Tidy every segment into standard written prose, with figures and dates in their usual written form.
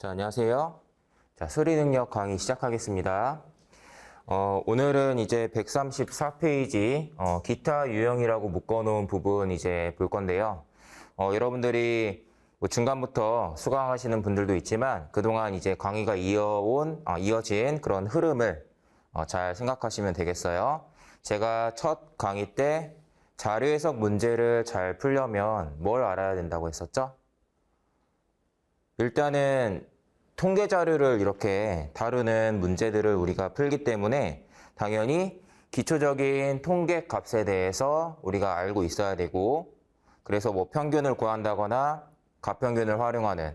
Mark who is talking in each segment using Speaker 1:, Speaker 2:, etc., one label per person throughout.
Speaker 1: 자, 안녕하세요. 자, 수리 능력 강의 시작하겠습니다. 오늘은 이제 134페이지, 기타 유형이라고 묶어놓은 부분 이제 볼 건데요. 여러분들이 뭐 중간부터 수강하시는 분들도 있지만 그동안 이제 강의가 이어진 그런 흐름을 잘 생각하시면 되겠어요. 제가 첫 강의 때 자료 해석 문제를 잘 풀려면 뭘 알아야 된다고 했었죠? 일단은 통계 자료를 이렇게 다루는 문제들을 우리가 풀기 때문에 당연히 기초적인 통계 값에 대해서 우리가 알고 있어야 되고, 그래서 뭐 평균을 구한다거나 가평균을 활용하는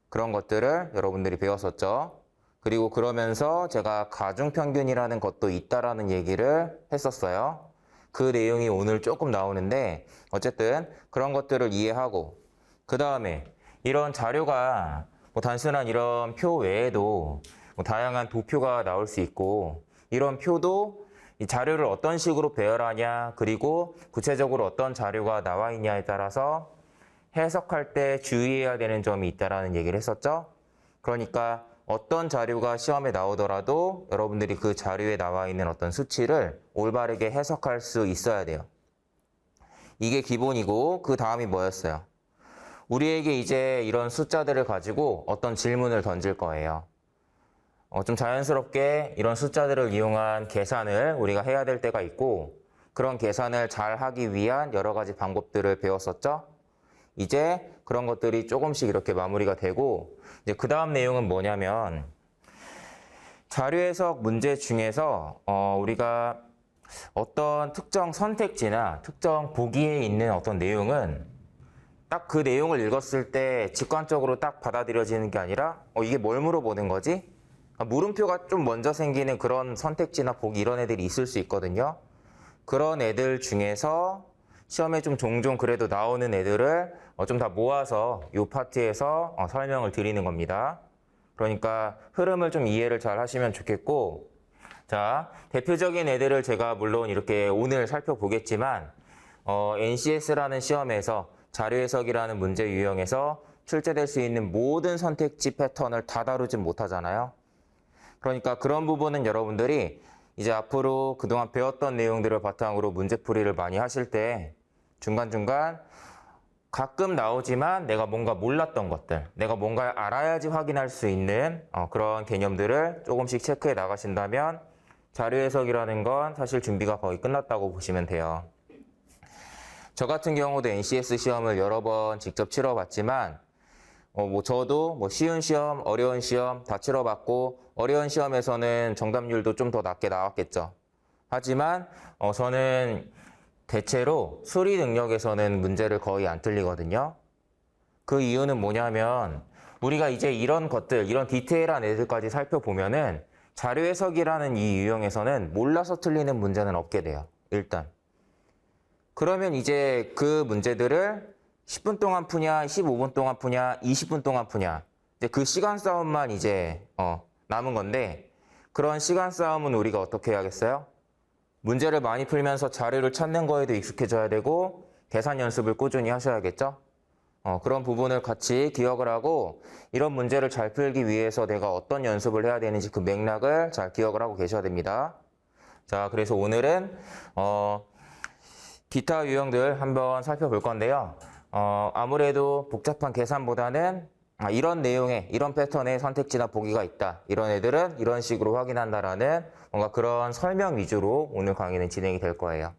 Speaker 1: 그런 것들을 여러분들이 배웠었죠. 그리고 그러면서 제가 가중평균이라는 것도 있다라는 얘기를 했었어요. 그 내용이 오늘 조금 나오는데 어쨌든 그런 것들을 이해하고, 그 다음에 이런 자료가 뭐 단순한 이런 표 외에도 뭐 다양한 도표가 나올 수 있고, 이런 표도 이 자료를 어떤 식으로 배열하냐, 그리고 구체적으로 어떤 자료가 나와 있냐에 따라서 해석할 때 주의해야 되는 점이 있다라는 얘기를 했었죠. 그러니까 어떤 자료가 시험에 나오더라도 여러분들이 그 자료에 나와 있는 어떤 수치를 올바르게 해석할 수 있어야 돼요. 이게 기본이고, 그 다음이 뭐였어요? 우리에게 이제 이런 숫자들을 가지고 어떤 질문을 던질 거예요. 좀 자연스럽게 이런 숫자들을 이용한 계산을 우리가 해야 될 때가 있고, 그런 계산을 잘 하기 위한 여러 가지 방법들을 배웠었죠. 이제 그런 것들이 조금씩 이렇게 마무리가 되고, 이제 그 다음 내용은 뭐냐면, 자료 해석 문제 중에서 우리가 어떤 특정 선택지나 특정 보기에 있는 어떤 내용은 딱 그 내용을 읽었을 때 직관적으로 딱 받아들여지는 게 아니라 이게 뭘 물어보는 거지? 물음표가 좀 먼저 생기는 그런 선택지나 보기, 이런 애들이 있을 수 있거든요. 그런 애들 중에서 시험에 좀 종종 그래도 나오는 애들을 좀 다 모아서 이 파트에서 설명을 드리는 겁니다. 그러니까 흐름을 좀 이해를 잘 하시면 좋겠고, 자, 대표적인 애들을 제가 물론 이렇게 오늘 살펴보겠지만 NCS라는 시험에서 자료 해석이라는 문제 유형에서 출제될 수 있는 모든 선택지 패턴을 다 다루진 못하잖아요. 그러니까 그런 부분은 여러분들이 이제 앞으로 그동안 배웠던 내용들을 바탕으로 문제풀이를 많이 하실 때 중간중간 가끔 나오지만 내가 뭔가 몰랐던 것들, 내가 뭔가 알아야지 확인할 수 있는 그런 개념들을 조금씩 체크해 나가신다면 자료 해석이라는 건 사실 준비가 거의 끝났다고 보시면 돼요. 저 같은 경우도 NCS 시험을 여러 번 직접 치러봤지만 저도 쉬운 시험, 어려운 시험 다 치러봤고, 어려운 시험에서는 정답률도 좀 더 낮게 나왔겠죠. 하지만 저는 대체로 수리 능력에서는 문제를 거의 안 틀리거든요. 그 이유는 뭐냐면 우리가 이제 이런 것들, 이런 디테일한 애들까지 살펴보면은 자료 해석이라는 이 유형에서는 몰라서 틀리는 문제는 없게 돼요. 일단. 그러면 이제 그 문제들을 10분 동안 푸냐, 15분 동안 푸냐, 20분 동안 푸냐. 이제 그 시간 싸움만 이제 남은 건데, 그런 시간 싸움은 우리가 어떻게 해야겠어요? 문제를 많이 풀면서 자료를 찾는 거에도 익숙해져야 되고, 계산 연습을 꾸준히 하셔야겠죠? 그런 부분을 같이 기억을 하고, 이런 문제를 잘 풀기 위해서 내가 어떤 연습을 해야 되는지 그 맥락을 잘 기억을 하고 계셔야 됩니다. 자, 그래서 오늘은 기타 유형들 한번 살펴볼 건데요. 아무래도 복잡한 계산보다는 이런 내용에, 이런 패턴의 선택지나 보기가 있다, 이런 애들은 이런 식으로 확인한다라는 뭔가 그런 설명 위주로 오늘 강의는 진행이 될 거예요.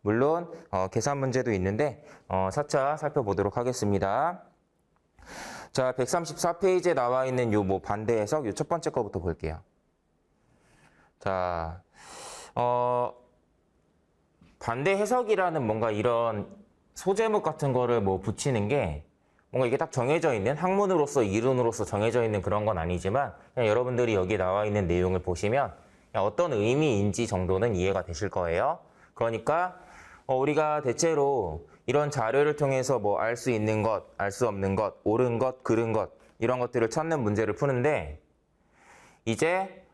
Speaker 1: 물론 계산 문제도 있는데 차차 살펴보도록 하겠습니다. 자, 134페이지에 나와 있는 요 반대 해석, 요 첫 번째 거부터 볼게요. 자, 반대 해석이라는 뭔가 이런 소제목 같은 거를 붙이는 게 뭔가 이게 딱 정해져 있는, 학문으로서 이론으로서 정해져 있는 그런 건 아니지만 그냥 여러분들이 여기 나와 있는 내용을 보시면 그냥 어떤 의미인지 정도는 이해가 되실 거예요. 그러니까 우리가 대체로 이런 자료를 통해서 알 수 있는 것, 알 수 없는 것, 옳은 것, 그른 것, 이런 것들을 찾는 문제를 푸는데, 이제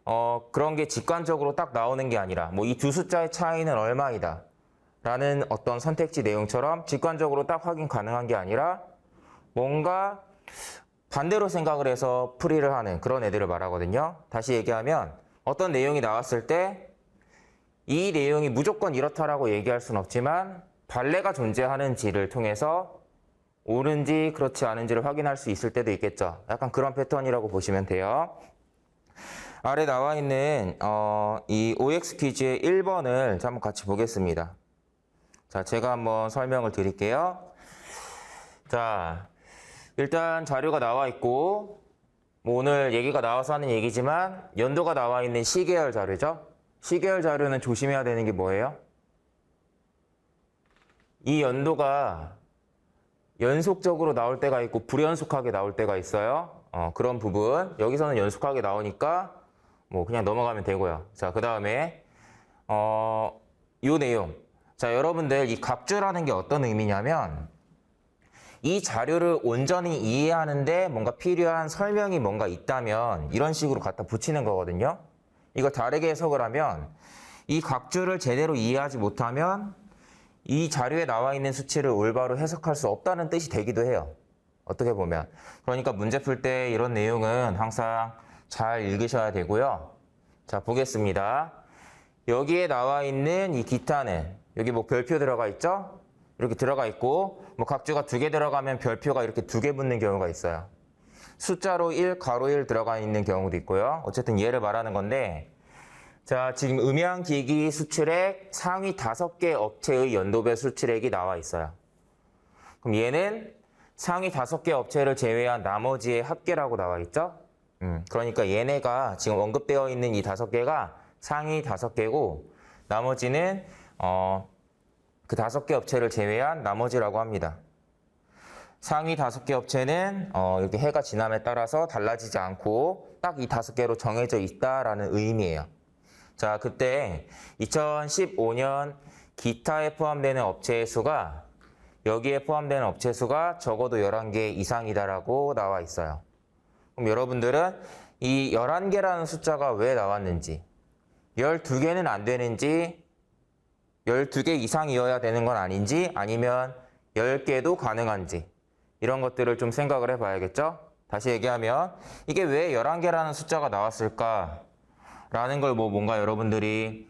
Speaker 1: 그런 게 직관적으로 딱 나오는 게 아니라 이 두 숫자의 차이는 얼마이다 라는 어떤 선택지 내용처럼 직관적으로 딱 확인 가능한 게 아니라 뭔가 반대로 생각을 해서 풀이를 하는 그런 애들을 말하거든요. 다시 얘기하면 어떤 내용이 나왔을 때 이 내용이 무조건 이렇다라고 얘기할 수는 없지만 반례가 존재하는지를 통해서 옳은지 그렇지 않은지를 확인할 수 있을 때도 있겠죠. 약간 그런 패턴이라고 보시면 돼요. 아래 나와 있는 이 OX 퀴즈의 1번을 한번 같이 보겠습니다. 자, 제가 한번 설명을 드릴게요. 자, 일단 자료가 나와 있고 뭐 오늘 얘기가 나와서 하는 얘기지만 연도가 나와 있는 시계열 자료죠. 시계열 자료는 조심해야 되는 게 뭐예요? 이 연도가 연속적으로 나올 때가 있고 불연속하게 나올 때가 있어요. 그런 부분. 여기서는 연속하게 나오니까 뭐 그냥 넘어가면 되고요. 자, 그 다음에 요 내용. 자, 여러분들 이 각주라는 게 어떤 의미냐면 이 자료를 온전히 이해하는데 뭔가 필요한 설명이 뭔가 있다면 이런 식으로 갖다 붙이는 거거든요. 이걸 다르게 해석을 하면 이 각주를 제대로 이해하지 못하면 이 자료에 나와 있는 수치를 올바로 해석할 수 없다는 뜻이 되기도 해요. 어떻게 보면. 그러니까 문제 풀 때 이런 내용은 항상 잘 읽으셔야 되고요. 자, 보겠습니다. 여기에 나와 있는 이 기타는 여기 뭐 별표 들어가 있죠? 이렇게 들어가 있고 뭐 각주가 2개 들어가면 별표가 이렇게 2개 붙는 경우가 있어요. 숫자로 1, 가로 1 들어가 있는 경우도 있고요. 어쨌든 얘를 말하는 건데 자, 지금 음향기기 수출액 상위 5개 업체의 연도별 수출액이 나와 있어요. 그럼 얘는 상위 5개 업체를 제외한 나머지의 합계라고 나와 있죠? 그러니까 얘네가 지금 언급되어 있는 이 5개가 상위 5개고 나머지는 그 5개 업체를 제외한 나머지라고 합니다. 상위 5개 업체는 이렇게 해가 지남에 따라서 달라지지 않고 딱 이 5개로 정해져 있다라는 의미예요. 자, 그때 2015년 기타에 포함되는 업체의 수가 여기에 포함되는 업체 수가 적어도 11개 이상이다라고 나와 있어요. 그럼 여러분들은 이 11개라는 숫자가 왜 나왔는지 12개는 안 되는지 12개 이상이어야 되는 건 아닌지 아니면 10개도 가능한지 이런 것들을 좀 생각을 해봐야겠죠? 다시 얘기하면 이게 왜 11개라는 숫자가 나왔을까? 라는 걸 뭔가 여러분들이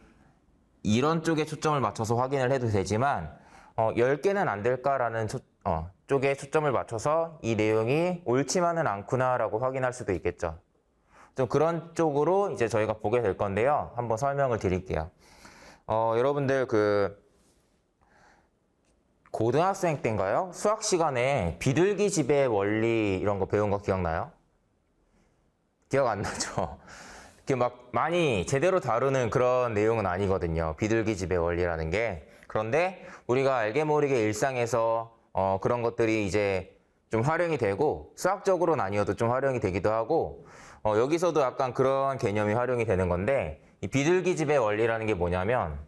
Speaker 1: 이런 쪽에 초점을 맞춰서 확인을 해도 되지만 10개는 안 될까라는 쪽에 초점을 맞춰서 이 내용이 옳지만은 않구나라고 확인할 수도 있겠죠. 좀 그런 쪽으로 이제 저희가 보게 될 건데요. 한번 설명을 드릴게요. 여러분들 고등학생 때인가요? 수학 시간에 비둘기 집의 원리 이런 거 배운 거 기억나요? 기억 안 나죠? 이렇게 막 많이 제대로 다루는 그런 내용은 아니거든요. 비둘기 집의 원리라는 게. 그런데 우리가 알게 모르게 일상에서 그런 것들이 이제 좀 활용이 되고 수학적으로는 아니어도 좀 활용이 되기도 하고 여기서도 약간 그런 개념이 활용이 되는 건데 이 비둘기 집의 원리라는 게 뭐냐면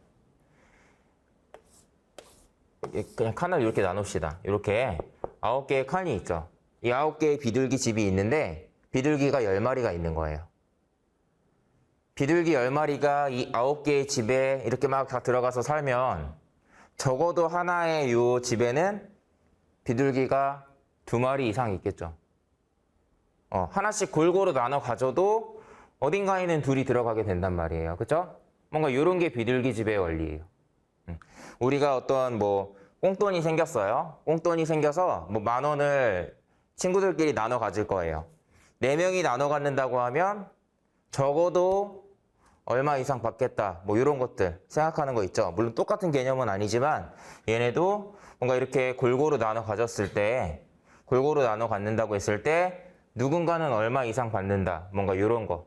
Speaker 1: 그냥 칸을 이렇게 나눕시다. 이렇게 9개의 칸이 있죠. 이 9개의 비둘기 집이 있는데 비둘기가 10마리가 있는 거예요. 비둘기 10마리가 이 9개의 집에 이렇게 막 다 들어가서 살면 적어도 하나의 요 집에는 비둘기가 2마리 이상 있겠죠. 하나씩 골고루 나눠 가져도 어딘가에는 둘이 들어가게 된단 말이에요. 그죠? 뭔가 이런 게 비둘기 집의 원리예요. 우리가 어떤 꽁돈이 생겼어요. 꽁돈이 생겨서 10,000원을 친구들끼리 나눠 가질 거예요. 4명이 나눠 갖는다고 하면 적어도 얼마 이상 받겠다. 이런 것들 생각하는 거 있죠. 물론 똑같은 개념은 아니지만 얘네도 뭔가 이렇게 골고루 나눠 가졌을 때 골고루 나눠 갖는다고 했을 때 누군가는 얼마 이상 받는다. 뭔가 이런 거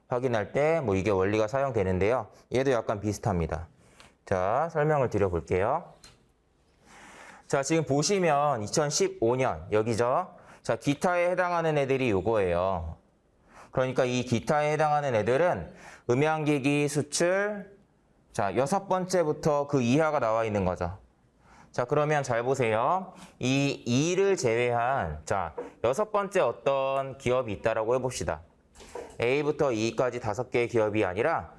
Speaker 1: 확인할 때 이게 원리가 사용되는데요. 얘도 약간 비슷합니다. 자, 설명을 드려볼게요. 자, 지금 보시면 2015년 여기죠. 자, 기타에 해당하는 애들이 요거예요. 그러니까 이 기타에 해당하는 애들은 음향기기 수출 자, 6번째부터 그 이하가 나와 있는 거죠. 자, 그러면 잘 보세요. 이 2를 제외한 자, 6번째 어떤 기업이 있다라고 해봅시다. A부터 E까지 5개의 기업이 아니라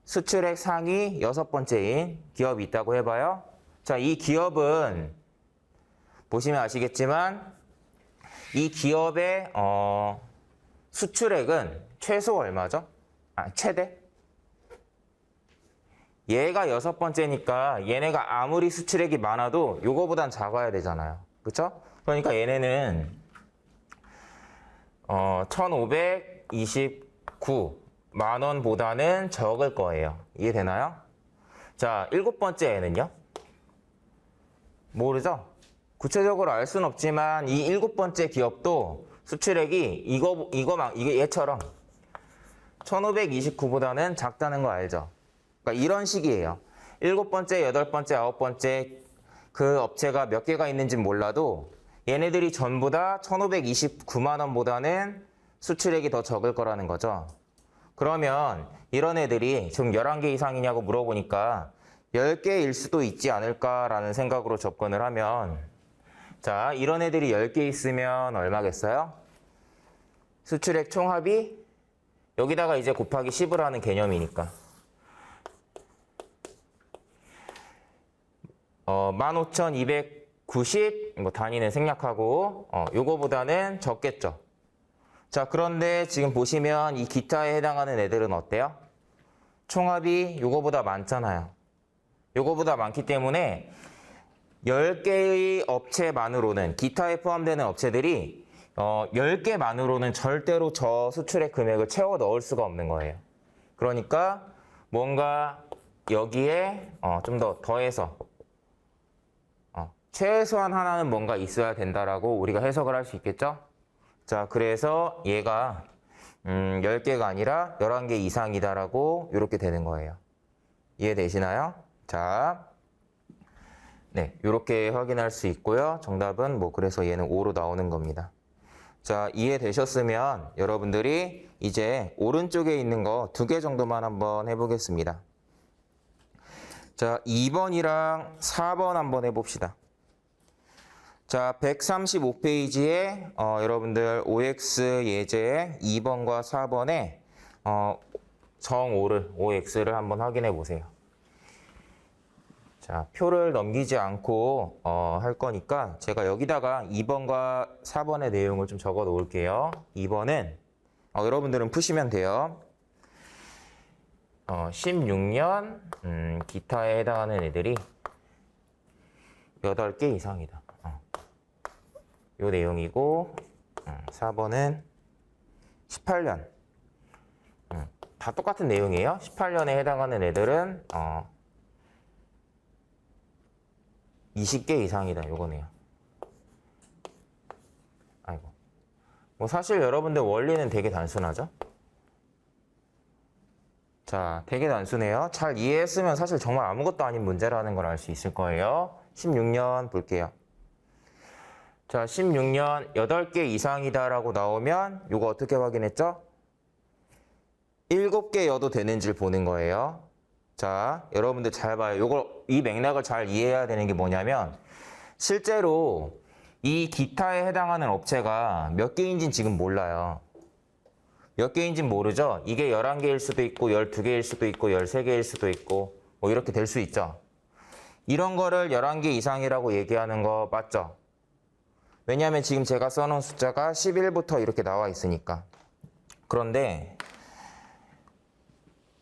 Speaker 1: 수출액 상위 6번째인 기업이 있다고 해봐요. 자, 이 기업은 보시면 아시겠지만 이 기업의 수출액은 최소 얼마죠? 최대? 얘가 여섯 번째니까 얘네가 아무리 수출액이 많아도 요거보단 작아야 되잖아요. 그쵸? 그러니까 얘네는 1529만 원보다는 적을 거예요. 이해되나요? 자, 일곱 번째 애는요? 모르죠? 구체적으로 알 수는 없지만 이 일곱 번째 기업도 수출액이 이게 얘처럼 1529보다는 작다는 거 알죠? 그러니까 이런 식이에요. 일곱 번째, 여덟 번째, 아홉 번째 그 업체가 몇 개가 있는지 몰라도 얘네들이 전부 다 1529만 원보다는 수출액이 더 적을 거라는 거죠. 그러면 이런 애들이 지금 11개 이상이냐고 물어보니까 10개일 수도 있지 않을까라는 생각으로 접근을 하면 자, 이런 애들이 10개 있으면 얼마겠어요? 수출액 총합이 여기다가 이제 곱하기 10을 하는 개념이니까 15,290 뭐 단위는 생략하고 요거보다는 적겠죠. 자, 그런데 지금 보시면 이 기타에 해당하는 애들은 어때요? 총합이 요거보다 많잖아요. 요거보다 많기 때문에 10개의 업체만으로는 기타에 포함되는 업체들이 10개만으로는 절대로 저 수출액 금액을 채워 넣을 수가 없는 거예요. 그러니까 뭔가 여기에 좀 더 더해서 최소한 하나는 뭔가 있어야 된다라고 우리가 해석을 할 수 있겠죠? 자, 그래서 얘가 10개가 아니라 11개 이상이다라고 이렇게 되는 거예요. 이해되시나요? 자, 네, 이렇게 확인할 수 있고요. 정답은 뭐 그래서 얘는 5로 나오는 겁니다. 자, 이해되셨으면 여러분들이 이제 오른쪽에 있는 거 2개 정도만 한번 해보겠습니다. 자, 2번이랑 4번 한번 해봅시다. 자, 135페이지에 여러분들 OX 예제 2번과 4번에 정5를 OX를 한번 확인해 보세요. 자, 표를 넘기지 않고 할 거니까 제가 여기다가 2번과 4번의 내용을 좀 적어 놓을게요. 2번은 여러분들은 푸시면 돼요. 16년 기타에 해당하는 애들이 8개 이상이다. 요 내용이고 4번은 18년 다 똑같은 내용이에요. 18년에 해당하는 애들은 20개 이상이다. 요거네요. 아이고. 뭐 사실 여러분들 원리는 되게 단순하죠? 자, 되게 단순해요. 잘 이해했으면 사실 정말 아무것도 아닌 문제라는 걸 알 수 있을 거예요. 16년 볼게요. 자, 16년 8개 이상이다라고 나오면 요거 어떻게 확인했죠? 7개여도 되는지를 보는 거예요. 자, 여러분들 잘 봐요. 이 맥락을 잘 이해해야 되는 게 뭐냐면 실제로 이 기타에 해당하는 업체가 몇 개인지는 지금 몰라요. 몇 개인지는 모르죠? 이게 11개일 수도 있고 12개일 수도 있고 13개일 수도 있고 뭐 이렇게 될 수 있죠. 이런 거를 11개 이상이라고 얘기하는 거 맞죠? 왜냐하면 지금 제가 써놓은 숫자가 11부터 이렇게 나와 있으니까. 그런데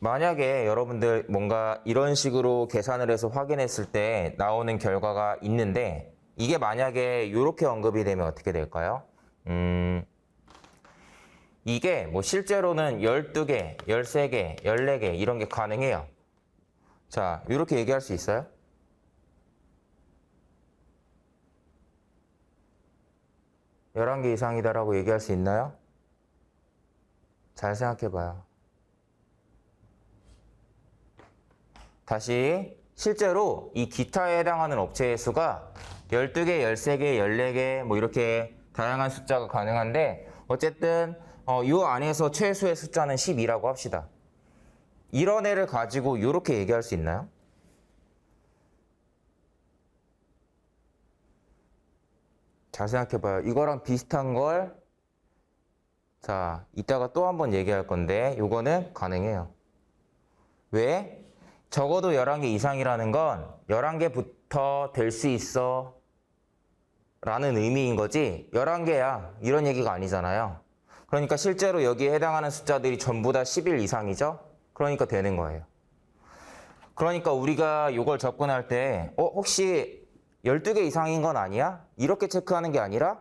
Speaker 1: 만약에 여러분들 뭔가 이런 식으로 계산을 해서 확인했을 때 나오는 결과가 있는데 이게 만약에 이렇게 언급이 되면 어떻게 될까요? 이게 뭐 실제로는 12개, 13개, 14개 이런 게 가능해요. 자, 이렇게 얘기할 수 있어요? 열한 개 이상이다라고 얘기할 수 있나요? 잘 생각해 봐요. 다시 실제로 이 기타에 해당하는 업체의 수가 12개, 13개, 14개 뭐 이렇게 다양한 숫자가 가능한데 어쨌든 이 안에서 최소의 숫자는 12라고 합시다. 이런 애를 가지고 이렇게 얘기할 수 있나요? 잘 생각해봐요. 이거랑 비슷한 걸 자, 이따가 또 한번 얘기할 건데 이거는 가능해요. 왜? 적어도 11개 이상이라는 건 11개부터 될 수 있어 라는 의미인 거지 11개야 이런 얘기가 아니잖아요. 그러니까 실제로 여기에 해당하는 숫자들이 전부 다 10일 이상이죠. 그러니까 되는 거예요. 그러니까 우리가 이걸 접근할 때 혹시 12개 이상인 건 아니야? 이렇게 체크하는 게 아니라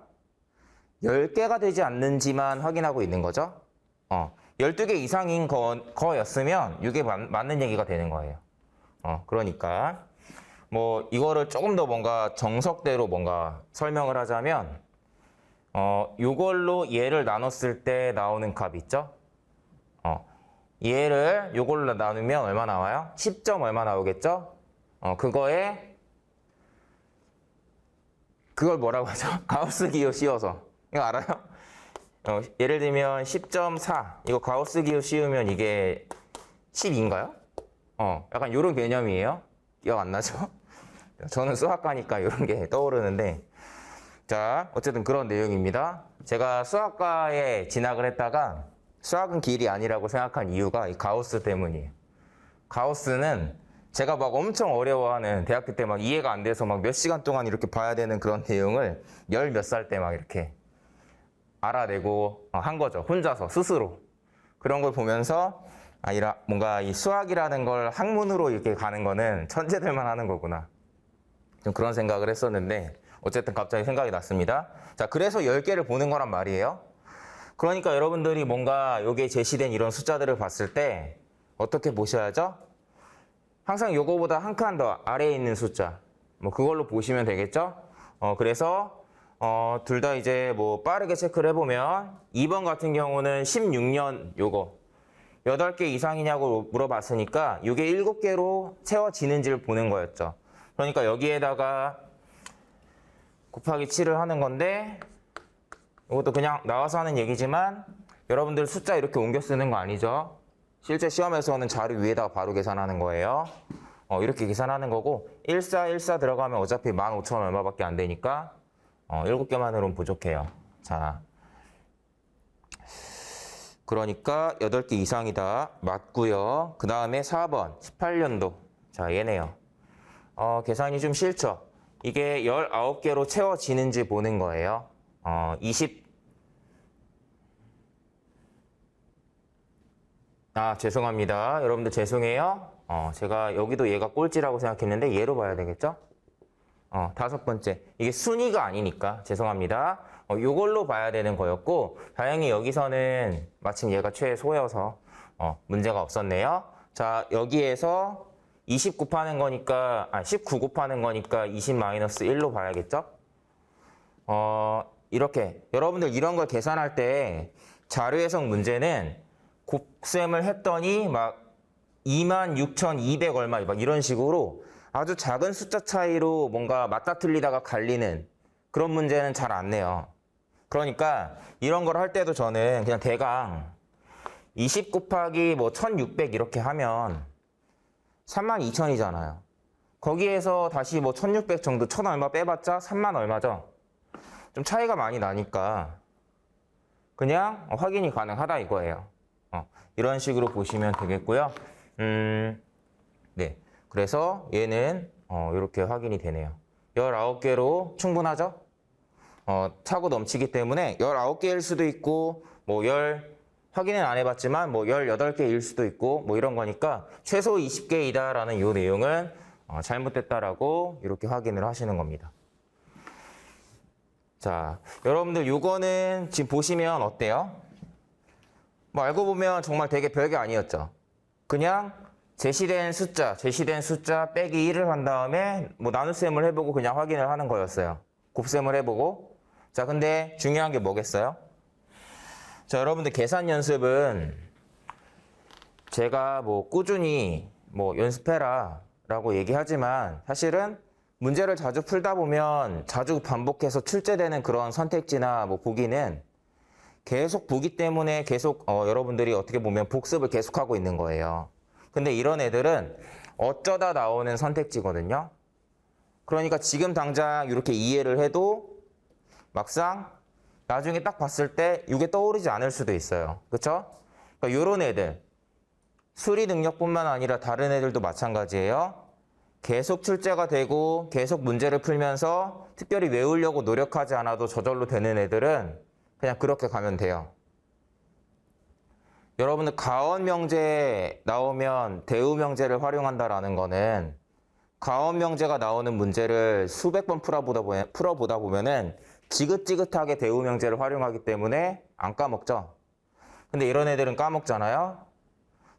Speaker 1: 10개가 되지 않는지만 확인하고 있는 거죠. 12개 이상인 거였으면 이게 맞는 얘기가 되는 거예요. 그러니까 뭐 이거를 조금 더 뭔가 정석대로 뭔가 설명을 하자면 요걸로 얘를 나눴을 때 나오는 값 있죠? 얘를 요걸로 나누면 얼마 나와요? 10점 얼마 나오겠죠? 그걸 뭐라고 하죠? 가우스 기호 씌워서. 이거 알아요? 예를 들면 10.4 이거 가우스 기호 씌우면 이게 10인가요? 약간 요런 개념이에요. 기억 안 나죠? 저는 수학과니까 이런 게 떠오르는데 자 어쨌든 그런 내용입니다. 제가 수학과에 진학을 했다가 수학은 길이 아니라고 생각한 이유가 이 가우스 때문이에요. 가우스는 제가 막 엄청 어려워하는 대학교 때 막 이해가 안 돼서 막 몇 시간 동안 이렇게 봐야 되는 그런 내용을 10 몇 살 때 막 이렇게 알아내고 한 거죠. 혼자서 스스로. 그런 걸 보면서 뭔가 이 수학이라는 걸 학문으로 이렇게 가는 거는 천재들만 하는 거구나. 좀 그런 생각을 했었는데 어쨌든 갑자기 생각이 났습니다. 자, 그래서 10개를 보는 거란 말이에요. 그러니까 여러분들이 뭔가 여기에 제시된 이런 숫자들을 봤을 때 어떻게 보셔야죠? 항상 요거보다 한 칸 더 아래에 있는 숫자 뭐 그걸로 보시면 되겠죠? 그래서 둘 다 이제 뭐 빠르게 체크를 해보면 2번 같은 경우는 16년 요거 8개 이상이냐고 물어봤으니까 이게 7개로 채워지는지를 보는 거였죠. 그러니까 여기에다가 곱하기 7을 하는 건데 이것도 그냥 나와서 하는 얘기지만 여러분들 숫자 이렇게 옮겨 쓰는 거 아니죠? 실제 시험에서는 자료 위에다가 바로 계산하는 거예요. 이렇게 계산하는 거고 1414 들어가면 어차피 15,000 얼마밖에 안 되니까 7개만으로는 부족해요. 자, 그러니까 8개 이상이다. 맞고요. 그 다음에 4번 18년도. 자, 얘네요. 계산이 좀 싫죠? 이게 19개로 채워지는지 보는 거예요. 죄송합니다. 여러분들 죄송해요. 제가 여기도 얘가 꼴찌라고 생각했는데 얘로 봐야 되겠죠? 5번째. 이게 순위가 아니니까 죄송합니다. 요걸로 봐야 되는 거였고 다행히 여기서는 마침 얘가 최소여서 문제가 없었네요. 자, 여기에서 20 곱하는 거니까 19 곱하는 거니까 20-1로 봐야겠죠? 이렇게 여러분들 이런 걸 계산할 때 자료 해석 문제는 곱셈을 했더니 막 26,200 얼마 막 이런 식으로 아주 작은 숫자 차이로 뭔가 맞다 틀리다가 갈리는 그런 문제는 잘 안 내요. 그러니까 이런 걸 할 때도 저는 그냥 대강 20 곱하기 뭐 1600 이렇게 하면 32,000이잖아요. 거기에서 다시 뭐 1600 정도 1000 얼마 빼봤자 3만 얼마죠. 좀 차이가 많이 나니까 그냥 확인이 가능하다 이거예요. 이런 식으로 보시면 되겠고요. 네. 그래서 얘는 이렇게 확인이 되네요. 19개로 충분하죠? 차고 넘치기 때문에 19개일 수도 있고 뭐 확인은 안 해봤지만 뭐 18개일 수도 있고 뭐 이런 거니까 최소 20개이다 라는 이 내용은 잘못됐다라고 이렇게 확인을 하시는 겁니다. 자, 여러분들 요거는 지금 보시면 어때요? 뭐 알고 보면 정말 되게 별게 아니었죠. 그냥 제시된 숫자 빼기 1을 한 다음에 뭐 나눗셈을 해보고 그냥 확인을 하는 거였어요. 곱셈을 해보고. 자, 근데 중요한 게 뭐겠어요? 자, 여러분들 계산 연습은 제가 뭐 꾸준히 뭐 연습해라 라고 얘기하지만 사실은 문제를 자주 풀다 보면 자주 반복해서 출제되는 그런 선택지나 뭐 보기는 계속 보기 때문에 계속 여러분들이 어떻게 보면 복습을 계속하고 있는 거예요. 근데 이런 애들은 어쩌다 나오는 선택지거든요. 그러니까 지금 당장 이렇게 이해를 해도 막상 나중에 딱 봤을 때 이게 떠오르지 않을 수도 있어요. 그렇죠? 그러니까 이런 애들 수리 능력뿐만 아니라 다른 애들도 마찬가지예요. 계속 출제가 되고 계속 문제를 풀면서 특별히 외우려고 노력하지 않아도 저절로 되는 애들은 그냥 그렇게 가면 돼요. 여러분들 가원 명제 나오면 대우 명제를 활용한다라는 거는 가원 명제가 나오는 문제를 수백 번 풀어보다 보면은 지긋지긋하게 대우 명제를 활용하기 때문에 안 까먹죠. 근데 이런 애들은 까먹잖아요.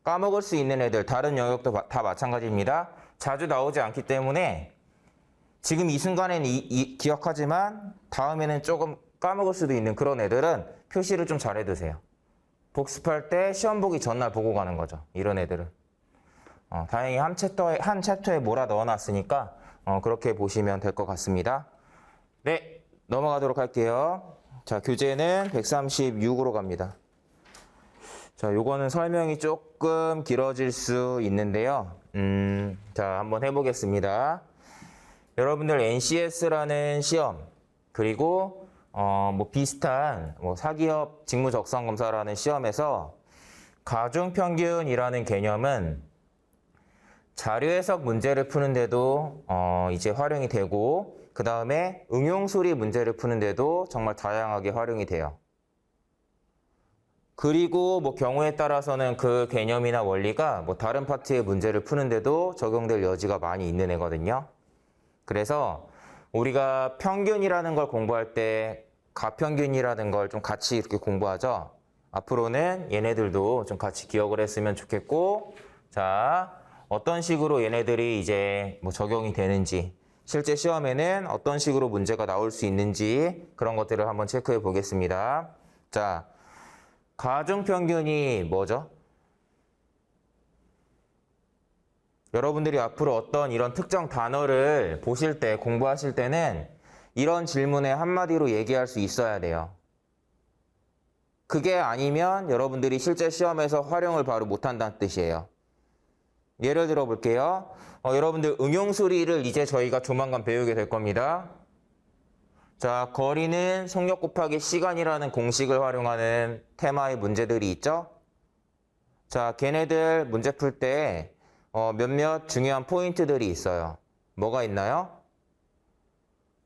Speaker 1: 까먹을 수 있는 애들, 다른 영역도 다 마찬가지입니다. 자주 나오지 않기 때문에 지금 이 순간에는 기억하지만 다음에는 조금 까먹을 수도 있는 그런 애들은 표시를 좀 잘 해두세요. 복습할 때 시험 보기 전날 보고 가는 거죠. 이런 애들은. 다행히 한 챕터에 몰아 넣어놨으니까 그렇게 보시면 될 것 같습니다. 네, 넘어가도록 할게요. 자, 교재는 136으로 갑니다. 자, 요거는 설명이 조금 길어질 수 있는데요. 자, 한번 해보겠습니다. 여러분들 NCS라는 시험, 그리고 뭐 비슷한 사기업 직무적성검사라는 시험에서 가중평균이라는 개념은 자료 해석 문제를 푸는데도 이제 활용이 되고, 그 다음에 응용수리 문제를 푸는데도 정말 다양하게 활용이 돼요. 그리고 뭐 경우에 따라서는 그 개념이나 원리가 뭐 다른 파트의 문제를 푸는데도 적용될 여지가 많이 있는 애거든요. 그래서 우리가 평균이라는 걸 공부할 때 가평균이라는 걸 좀 같이 이렇게 공부하죠. 앞으로는 얘네들도 좀 같이 기억을 했으면 좋겠고, 자, 어떤 식으로 얘네들이 이제 뭐 적용이 되는지, 실제 시험에는 어떤 식으로 문제가 나올 수 있는지 그런 것들을 한번 체크해 보겠습니다. 자, 가중평균이 뭐죠? 여러분들이 앞으로 어떤 이런 특정 단어를 보실 때, 공부하실 때는 이런 질문에 한마디로 얘기할 수 있어야 돼요. 그게 아니면 여러분들이 실제 시험에서 활용을 바로 못한다는 뜻이에요. 예를 들어 볼게요. 여러분들 응용수리를 이제 저희가 조만간 배우게 될 겁니다. 자, 거리는 속력 곱하기 시간이라는 공식을 활용하는 테마의 문제들이 있죠. 자, 걔네들 문제 풀 때 몇몇 중요한 포인트들이 있어요. 뭐가 있나요?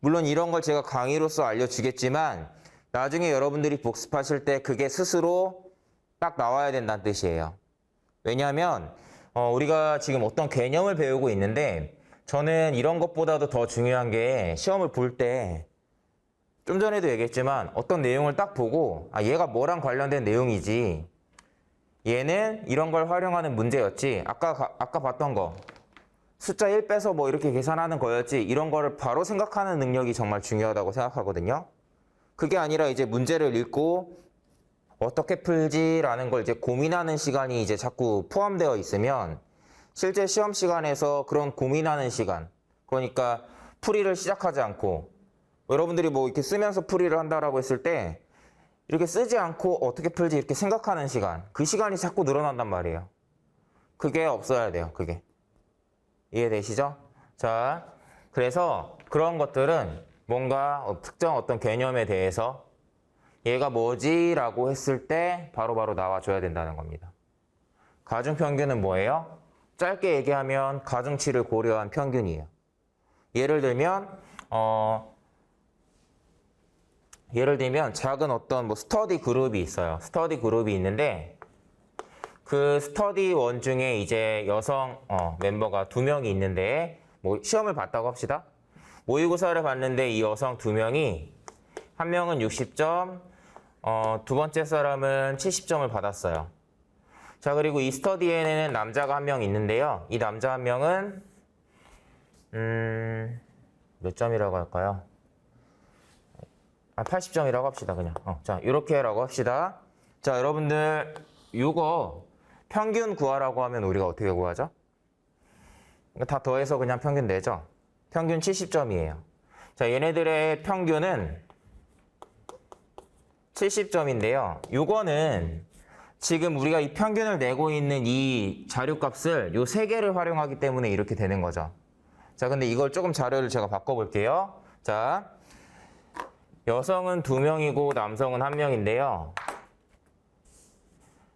Speaker 1: 물론 이런 걸 제가 강의로서 알려주겠지만 나중에 여러분들이 복습하실 때 그게 스스로 딱 나와야 된다는 뜻이에요. 왜냐하면 우리가 지금 어떤 개념을 배우고 있는데, 저는 이런 것보다도 더 중요한 게 시험을 볼 때 좀 전에도 얘기했지만 어떤 내용을 딱 보고 얘가 뭐랑 관련된 내용이지, 얘는 이런 걸 활용하는 문제였지, 아까 봤던 거 숫자 1 빼서 뭐 이렇게 계산하는 거였지, 이런 거를 바로 생각하는 능력이 정말 중요하다고 생각하거든요. 그게 아니라 이제 문제를 읽고 어떻게 풀지라는 걸 이제 고민하는 시간이 이제 자꾸 포함되어 있으면 실제 시험 시간에서 그런 고민하는 시간, 그러니까 풀이를 시작하지 않고, 여러분들이 뭐 이렇게 쓰면서 풀이를 한다라고 했을 때 이렇게 쓰지 않고 어떻게 풀지 이렇게 생각하는 시간, 그 시간이 자꾸 늘어난단 말이에요. 그게 없어야 돼요. 그게. 이해되시죠? 자, 그래서 그런 것들은 뭔가 특정 어떤 개념에 대해서 얘가 뭐지? 라고 했을 때 바로바로 나와줘야 된다는 겁니다. 가중평균은 뭐예요? 짧게 얘기하면 가중치를 고려한 평균이에요. 예를 들면 작은 어떤 뭐 스터디 그룹이 있어요. 스터디 그룹이 있는데 그 스터디 원 중에 이제 여성 멤버가 2명이 있는데, 뭐 시험을 봤다고 합시다. 모의고사를 봤는데 이 여성 2명이 한 명은 60점, 두 번째 사람은 70점을 받았어요. 자, 그리고 이 스터디에는 남자가 한 명 있는데요. 이 남자 한 명은 몇 점이라고 할까요? 80점이라고 합시다, 그냥. 자, 이렇게라고 합시다. 자, 여러분들 이거 평균 구하라고 하면 우리가 어떻게 구하죠? 다 더해서 그냥 평균 내죠. 평균 70점이에요. 자, 얘네들의 평균은 70점인데요. 이거는 지금 우리가 이 평균을 내고 있는 이 자료값을 요 3개를 활용하기 때문에 이렇게 되는 거죠. 자, 근데 이걸 조금 자료를 제가 바꿔볼게요. 자, 여성은 2명이고 남성은 1명인데요.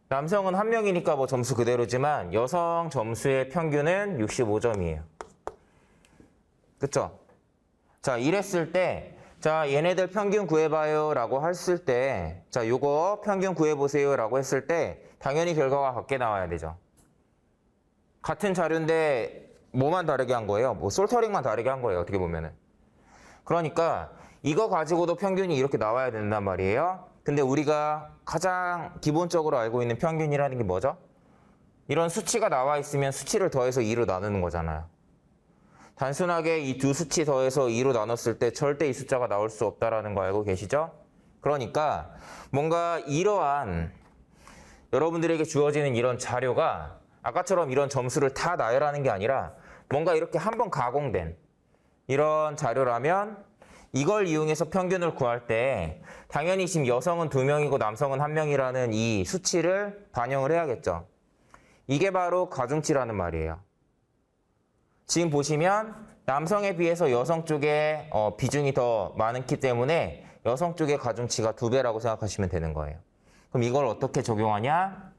Speaker 1: 남성은 1명이니까 뭐 점수 그대로지만 여성 점수의 평균은 65점이에요. 그쵸? 자, 이랬을 때, 자, 얘네들 평균 구해봐요 라고 했을 때, 자, 요거 평균 구해보세요 라고 했을 때, 당연히 결과가 같게 나와야 되죠. 같은 자료인데, 뭐만 다르게 한 거예요? 뭐, 솔터링만 다르게 한 거예요, 어떻게 보면은. 그러니까, 이거 가지고도 평균이 이렇게 나와야 된단 말이에요. 근데 우리가 가장 기본적으로 알고 있는 평균이라는 게 뭐죠? 이런 수치가 나와 있으면 수치를 더해서 2로 나누는 거잖아요. 단순하게 이 두 수치 더해서 2로 나눴을 때 절대 이 숫자가 나올 수 없다는 거 알고 계시죠? 그러니까 뭔가 이러한 여러분들에게 주어지는 이런 자료가 아까처럼 이런 점수를 다 나열하는 게 아니라 뭔가 이렇게 한번 가공된 이런 자료라면 이걸 이용해서 평균을 구할 때 당연히 지금 여성은 2명이고 남성은 1명이라는 이 수치를 반영을 해야겠죠. 이게 바로 가중치라는 말이에요. 지금 보시면 남성에 비해서 여성 쪽에 비중이 더 많기 때문에 여성 쪽의 가중치가 2배라고 생각하시면 되는 거예요. 그럼 이걸 어떻게 적용하냐?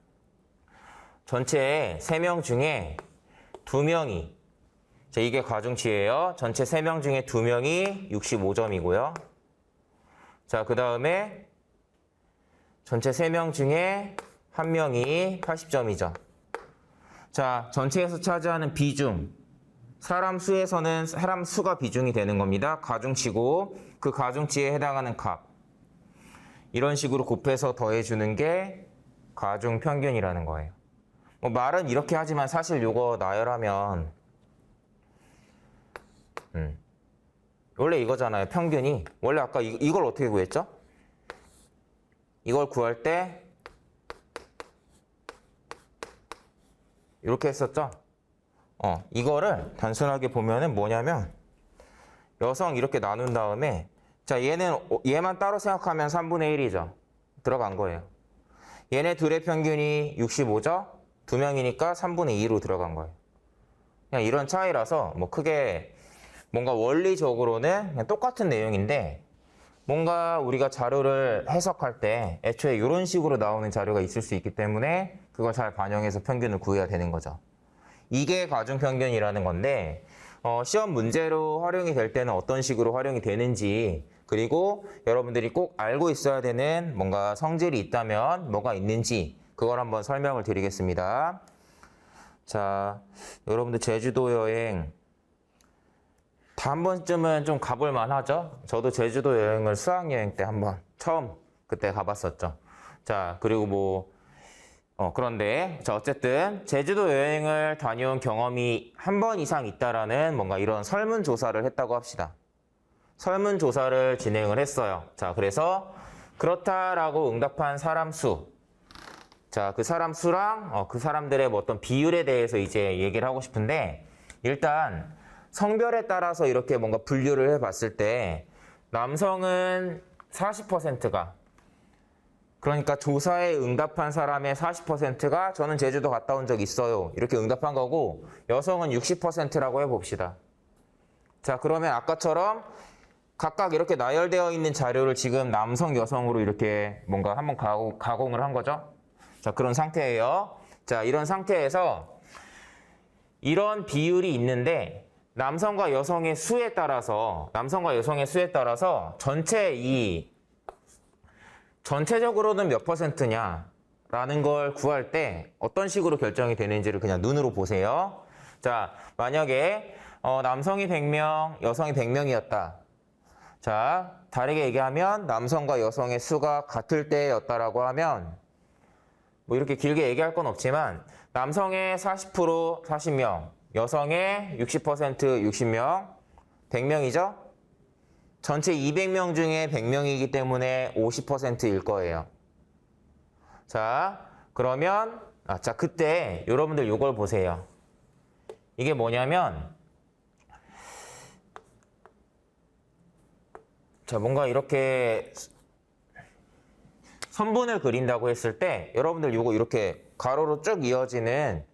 Speaker 1: 전체 3명 중에 2명이, 자, 이게 가중치예요. 전체 3명 중에 2명이 65점이고요. 자, 그 다음에 전체 3명 중에 1명이 80점이죠. 자, 전체에서 차지하는 비중, 사람 수에서는 사람 수가 비중이 되는 겁니다. 가중치고 그 가중치에 해당하는 값. 이런 식으로 곱해서 더해주는 게 가중평균이라는 거예요. 뭐 말은 이렇게 하지만 사실 요거 나열하면 원래 이거잖아요. 평균이. 원래 아까 이걸 어떻게 구했죠? 이걸 구할 때 이렇게 했었죠? 이거를 단순하게 보면은 뭐냐면 여성 이렇게 나눈 다음에 자, 얘만 따로 생각하면 3분의 1이죠. 들어간 거예요. 얘네 둘의 평균이 65죠? 2명이니까 3분의 2로 들어간 거예요. 그냥 이런 차이라서 뭐 크게 뭔가 원리적으로는 그냥 똑같은 내용인데 뭔가 우리가 자료를 해석할 때 애초에 이런 식으로 나오는 자료가 있을 수 있기 때문에 그걸 잘 반영해서 평균을 구해야 되는 거죠. 이게 가중평균이라는 건데 시험 문제로 활용이 될 때는 어떤 식으로 활용이 되는지 그리고 여러분들이 꼭 알고 있어야 되는 뭔가 성질이 있다면 뭐가 있는지 그걸 한번 설명을 드리겠습니다. 자, 여러분들 제주도 여행 다 한 번쯤은 좀 가볼 만하죠? 저도 제주도 여행을 수학여행 때 한번 처음 그때 가봤었죠. 자, 그리고 그런데 자, 어쨌든 제주도 여행을 다녀온 경험이 한 번 이상 있다라는 뭔가 이런 설문조사를 했다고 합시다. 설문조사를 진행을 했어요. 자, 그래서 그렇다라고 응답한 사람 수. 자, 그 사람 수랑 그 사람들의 뭐 어떤 비율에 대해서 이제 얘기를 하고 싶은데 일단 성별에 따라서 이렇게 뭔가 분류를 해봤을 때 남성은 40%가 그러니까 조사에 응답한 사람의 40%가 저는 제주도 갔다 온 적 있어요. 이렇게 응답한 거고 여성은 60%라고 해봅시다. 자, 그러면 아까처럼 각각 이렇게 나열되어 있는 자료를 지금 남성, 여성으로 이렇게 뭔가 한번 가공을 한 거죠. 자, 그런 상태예요. 자, 이런 상태에서 이런 비율이 있는데 남성과 여성의 수에 따라서 전체적으로는 몇 %냐라는 걸 구할 때 어떤 식으로 결정이 되는지를 그냥 눈으로 보세요. 자, 만약에 남성이 100명, 여성이 100명이었다. 자, 다르게 얘기하면 남성과 여성의 수가 같을 때였다라고 하면 뭐 이렇게 길게 얘기할 건 없지만 남성의 40% 40명, 여성의 60% 60명, 100명이죠? 전체 200명 중에 100명이기 때문에 50%일 거예요. 자, 그러면 자, 그때 여러분들 이걸 보세요. 이게 뭐냐면 자, 뭔가 이렇게 선분을 그린다고 했을 때 여러분들 이거 이렇게 가로로 쭉 이어지는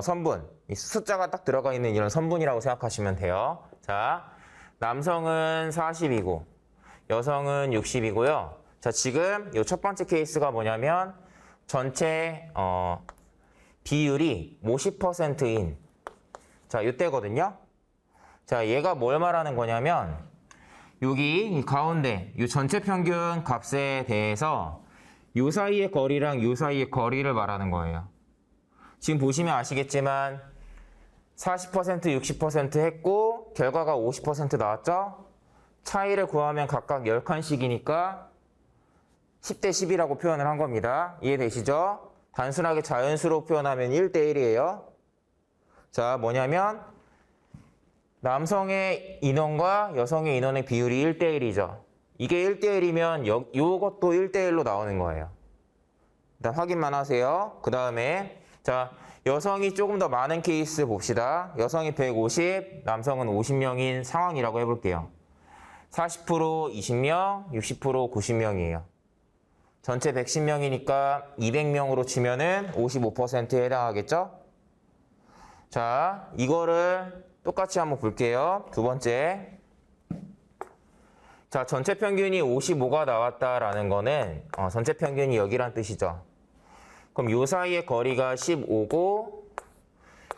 Speaker 1: 선분, 이 숫자가 딱 들어가 있는 이런 선분이라고 생각하시면 돼요. 자, 남성은 40이고 여성은 60이고요. 자, 지금 이 첫 번째 케이스가 뭐냐면 전체 비율이 50%인 자, 이때거든요. 자, 얘가 뭘 말하는 거냐면 여기 이 가운데 이 전체 평균 값에 대해서 요 사이의 거리랑 요 사이의 거리를 말하는 거예요. 지금 보시면 아시겠지만 40%, 60% 했고 결과가 50% 나왔죠? 차이를 구하면 각각 10칸씩이니까 10대 10이라고 표현을 한 겁니다. 이해되시죠? 단순하게 자연수로 표현하면 1대 1이에요. 자, 뭐냐면 남성의 인원과 여성의 인원의 비율이 1대 1이죠. 이게 1대 1이면 이것도 1대 1로 나오는 거예요. 일단 확인만 하세요. 그 다음에 자, 여성이 조금 더 많은 케이스 봅시다. 여성이 150, 남성은 50명인 상황이라고 해볼게요. 40% 20명, 60% 90명이에요. 전체 110명이니까 200명으로 치면은 55%에 해당하겠죠? 자, 이거를 똑같이 한번 볼게요. 두 번째. 자, 전체 평균이 55가 나왔다라는 거는 전체 평균이 여기란 뜻이죠. 그럼 요 사이의 거리가 15고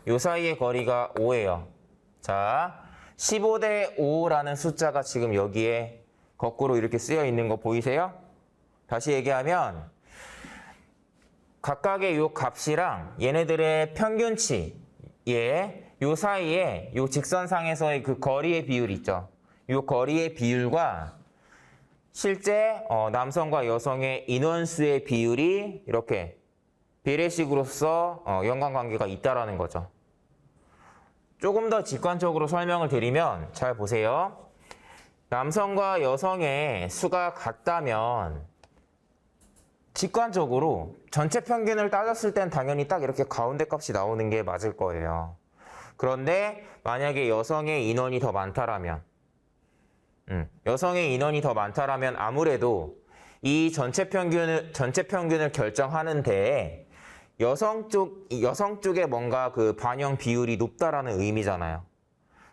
Speaker 1: 요 사이의 거리가 5예요. 자, 15대 5라는 숫자가 지금 여기에 거꾸로 이렇게 쓰여 있는 거 보이세요? 다시 얘기하면 각각의 요 값이랑 얘네들의 평균치 요 사이에 요 직선상에서의 그 거리의 비율 있죠. 요 거리의 비율과 실제 남성과 여성의 인원수의 비율이 이렇게 비례식으로서 연관관계가 있다라는 거죠. 조금 더 직관적으로 설명을 드리면 잘 보세요. 남성과 여성의 수가 같다면 직관적으로 전체 평균을 따졌을 땐 당연히 딱 이렇게 가운데 값이 나오는 게 맞을 거예요. 그런데 만약에 여성의 인원이 더 많다라면 여성의 인원이 더 많다라면 아무래도 이 전체 평균을 결정하는 데에 여성 쪽에 뭔가 그 반영 비율이 높다라는 의미잖아요.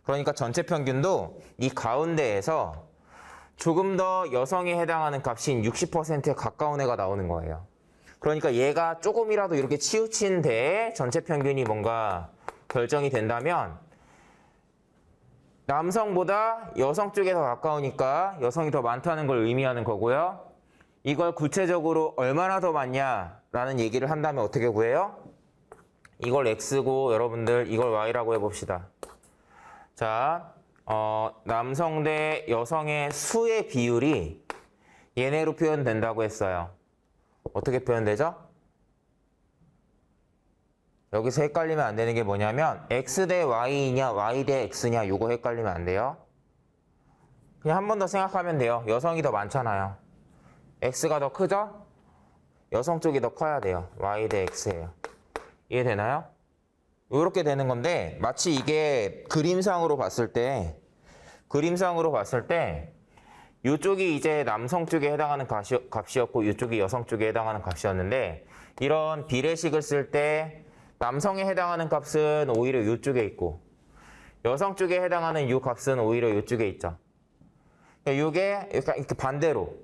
Speaker 1: 그러니까 전체 평균도 이 가운데에서 조금 더 여성에 해당하는 값인 60%에 가까운 애가 나오는 거예요. 그러니까 얘가 조금이라도 이렇게 치우친 데에 전체 평균이 뭔가 결정이 된다면 남성보다 여성 쪽에 더 가까우니까 여성이 더 많다는 걸 의미하는 거고요. 이걸 구체적으로 얼마나 더 많냐라는 얘기를 한다면 어떻게 구해요? 이걸 X고 여러분들 이걸 Y라고 해봅시다. 자, 남성 대 여성의 수의 비율이 얘네로 표현된다고 했어요. 어떻게 표현되죠? 여기서 헷갈리면 안 되는 게 뭐냐면 X 대 Y냐 Y 대 X냐 이거 헷갈리면 안 돼요. 그냥 한 번 더 생각하면 돼요. 여성이 더 많잖아요. X가 더 크죠? 여성 쪽이 더 커야 돼요. Y 대 X예요. 이해되나요? 이렇게 되는 건데 마치 이게 그림상으로 봤을 때 이쪽이 이제 남성 쪽에 해당하는 값이었고 이쪽이 여성 쪽에 해당하는 값이었는데 이런 비례식을 쓸 때 남성에 해당하는 값은 오히려 이쪽에 있고 여성 쪽에 해당하는 이 값은 오히려 이쪽에 있죠. 이게 이렇게 반대로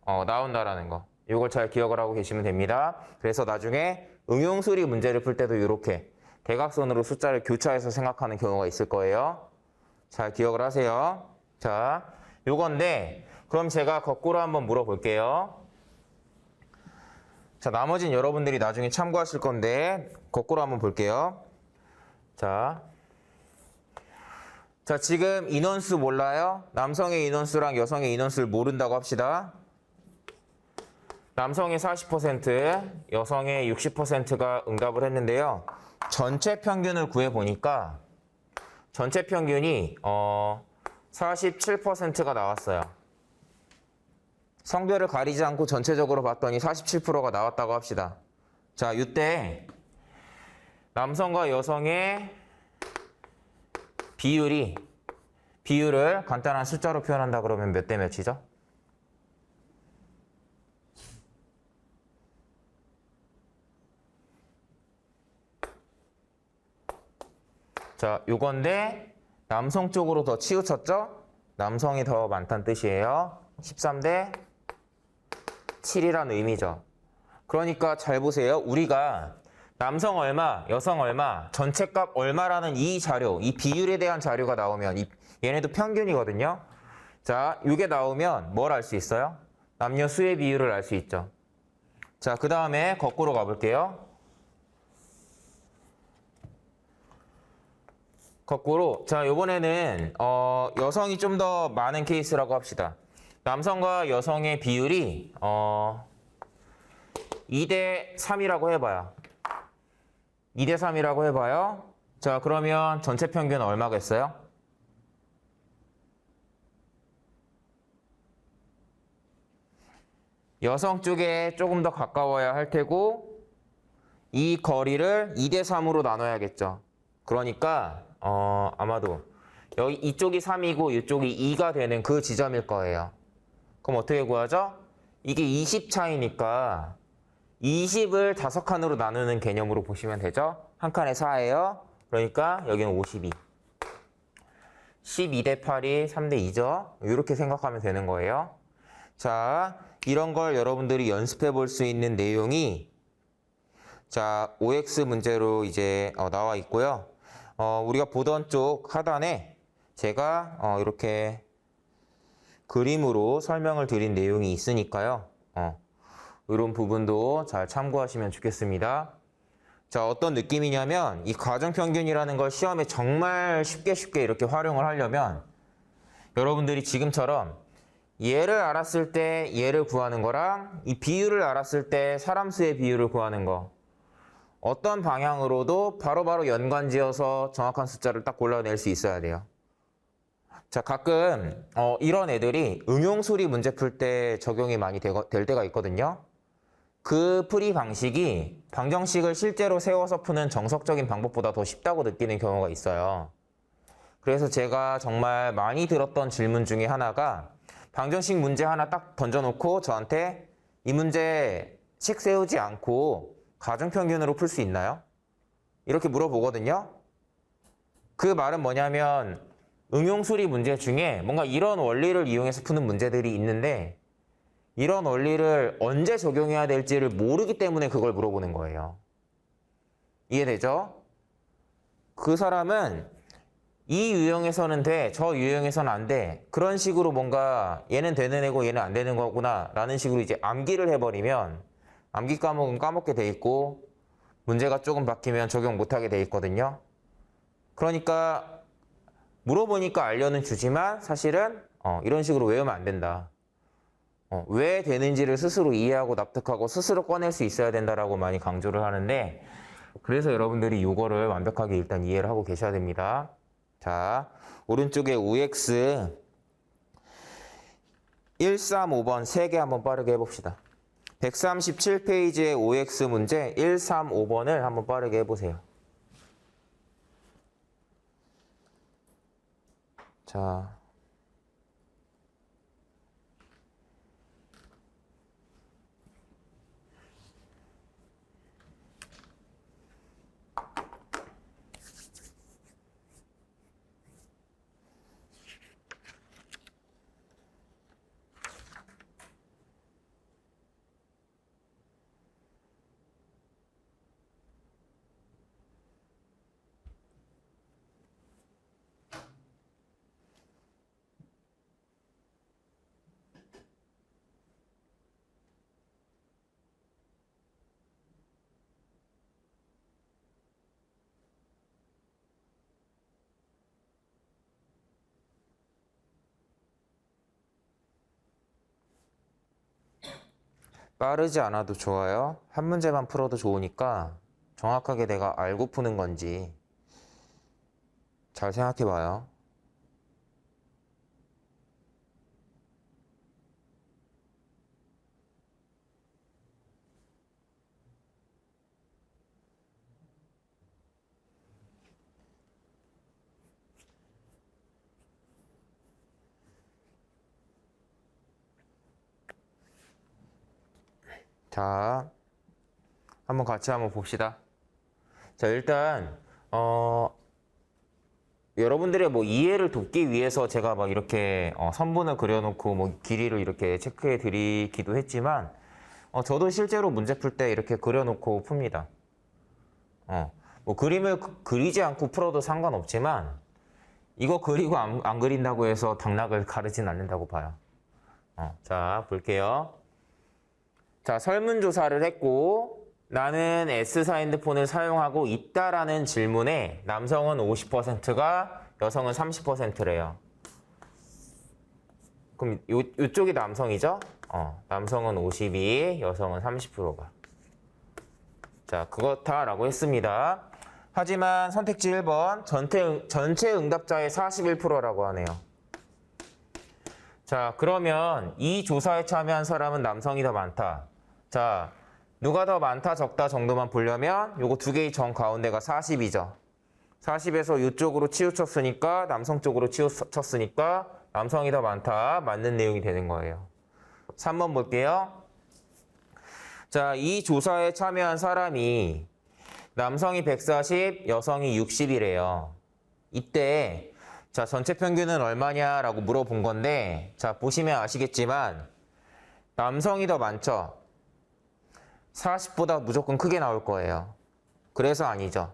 Speaker 1: 나온다라는 거. 이걸 잘 기억을 하고 계시면 됩니다. 그래서 나중에 응용수리 문제를 풀 때도 이렇게 대각선으로 숫자를 교차해서 생각하는 경우가 있을 거예요. 잘 기억을 하세요. 자, 요건데 그럼 제가 거꾸로 한번 물어볼게요. 자, 나머지는 여러분들이 나중에 참고하실 건데 거꾸로 한번 볼게요. 자, 지금 인원수 몰라요? 남성의 인원수랑 여성의 인원수를 모른다고 합시다. 남성의 40%, 여성의 60%가 응답을 했는데요. 전체 평균을 구해보니까 전체 평균이 47%가 나왔어요. 성별을 가리지 않고 전체적으로 봤더니 47%가 나왔다고 합시다. 자, 이때 남성과 여성의 비율을 간단한 숫자로 표현한다 그러면 몇 대 몇이죠? 자, 요건데 남성 쪽으로 더 치우쳤죠? 남성이 더 많다는 뜻이에요. 13대 7이라는 의미죠. 그러니까 잘 보세요. 우리가 남성 얼마, 여성 얼마, 전체값 얼마라는 이 자료, 이 비율에 대한 자료가 나오면 얘네도 평균이거든요. 자, 이게 나오면 뭘 알 수 있어요? 남녀 수의 비율을 알 수 있죠. 자, 그 다음에 거꾸로 가볼게요. 거꾸로. 자, 요번에는 여성이 좀 더 많은 케이스라고 합시다. 남성과 여성의 비율이 2대 3이라고 해봐요. 2대 3이라고 해봐요. 자, 그러면 전체 평균은 얼마겠어요? 여성 쪽에 조금 더 가까워야 할 테고 이 거리를 2대 3으로 나눠야겠죠. 그러니까 아마도 여기 이쪽이 3이고 이쪽이 2가 되는 그 지점일 거예요. 그럼 어떻게 구하죠? 이게 20 차이니까 20을 5칸으로 나누는 개념으로 보시면 되죠. 한 칸에 4예요. 그러니까 여기는 52. 12대 8이 3대 2죠. 이렇게 생각하면 되는 거예요. 자, 이런 걸 여러분들이 연습해 볼 수 있는 내용이 자, OX 문제로 이제 나와 있고요. 우리가 보던 쪽 하단에 제가 이렇게 그림으로 설명을 드린 내용이 있으니까요. 이런 부분도 잘 참고하시면 좋겠습니다. 자, 어떤 느낌이냐면 이 가정평균이라는 걸 시험에 정말 쉽게 이렇게 활용을 하려면 여러분들이 지금처럼 얘를 알았을 때 얘를 구하는 거랑 이 비율을 알았을 때 사람 수의 비율을 구하는 거 어떤 방향으로도 바로바로 연관지어서 정확한 숫자를 딱 골라낼 수 있어야 돼요. 자, 가끔 이런 애들이 응용수리 문제 풀 때 적용이 많이 될 때가 있거든요. 그 풀이 방식이 방정식을 실제로 세워서 푸는 정석적인 방법보다 더 쉽다고 느끼는 경우가 있어요. 그래서 제가 정말 많이 들었던 질문 중에 하나가 방정식 문제 하나 딱 던져놓고 저한테 이 문제 식 세우지 않고 가정평균으로 풀 수 있나요? 이렇게 물어보거든요. 그 말은 뭐냐면 응용수리 문제 중에 뭔가 이런 원리를 이용해서 푸는 문제들이 있는데 이런 원리를 언제 적용해야 될지를 모르기 때문에 그걸 물어보는 거예요. 이해되죠? 그 사람은 이 유형에서는 돼, 저 유형에서는 안 돼. 그런 식으로 뭔가 얘는 되는 애고 얘는 안 되는 거구나 라는 식으로 이제 암기를 해버리면 암기 과목은 까먹게 돼 있고 문제가 조금 바뀌면 적용 못하게 돼 있거든요. 그러니까 물어보니까 알려는 주지만 사실은 이런 식으로 외우면 안 된다. 왜 되는지를 스스로 이해하고 납득하고 스스로 꺼낼 수 있어야 된다라고 많이 강조를 하는데 그래서 여러분들이 이거를 완벽하게 일단 이해를 하고 계셔야 됩니다. 자, 오른쪽에 OX 135번 3개 한번 빠르게 해봅시다. 137페이지의 OX 문제 135번을 한번 빠르게 해보세요. 자, 빠르지 않아도 좋아요. 한 문제만 풀어도 좋으니까 정확하게 내가 알고 푸는 건지 잘 생각해 봐요. 자, 한번 같이 한번 봅시다. 자, 일단 여러분들의 뭐 이해를 돕기 위해서 제가 막 이렇게 선분을 그려놓고 뭐 길이를 이렇게 체크해 드리기도 했지만 저도 실제로 문제 풀 때 이렇게 그려놓고 풉니다. 뭐 그림을 그리지 않고 풀어도 상관없지만 이거 그리고 안 그린다고 해서 당락을 가르진 않는다고 봐요. 자, 볼게요. 자, 설문조사를 했고 나는 S사 핸드폰을 사용하고 있다라는 질문에 남성은 50%가 여성은 30%래요. 그럼 이쪽이 남성이죠? 남성은 52, 여성은 30%가. 자, 그렇다라고 했습니다. 하지만 선택지 1번 전체 응답자의 41%라고 하네요. 자, 그러면 이 조사에 참여한 사람은 남성이 더 많다. 자, 누가 더 많다 적다 정도만 보려면 요거 두 개의 정 가운데가 40이죠. 40에서 이쪽으로 치우쳤으니까 남성 쪽으로 치우쳤으니까 남성이 더 많다. 맞는 내용이 되는 거예요. 3번 볼게요. 자, 이 조사에 참여한 사람이 남성이 140, 여성이 60이래요. 이때 자, 전체 평균은 얼마냐라고 물어본 건데 자, 보시면 아시겠지만 남성이 더 많죠. 40보다 무조건 크게 나올 거예요. 그래서 아니죠.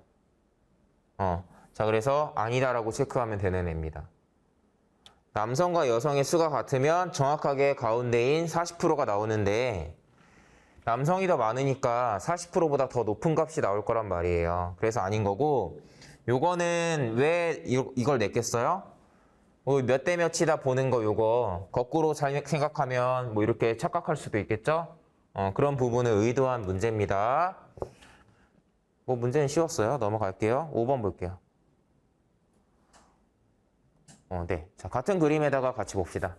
Speaker 1: 자, 그래서 아니다라고 체크하면 되는 애입니다. 남성과 여성의 수가 같으면 정확하게 가운데인 40%가 나오는데 남성이 더 많으니까 40%보다 더 높은 값이 나올 거란 말이에요. 그래서 아닌 거고 요거는 왜 이걸 냈겠어요? 몇 대 몇이다 보는 거 요거 거꾸로 잘 생각하면 뭐 이렇게 착각할 수도 있겠죠? 그런 부분을 의도한 문제입니다. 뭐 문제는 쉬웠어요. 넘어갈게요. 5번 볼게요. 네. 자, 같은 그림에다가 같이 봅시다.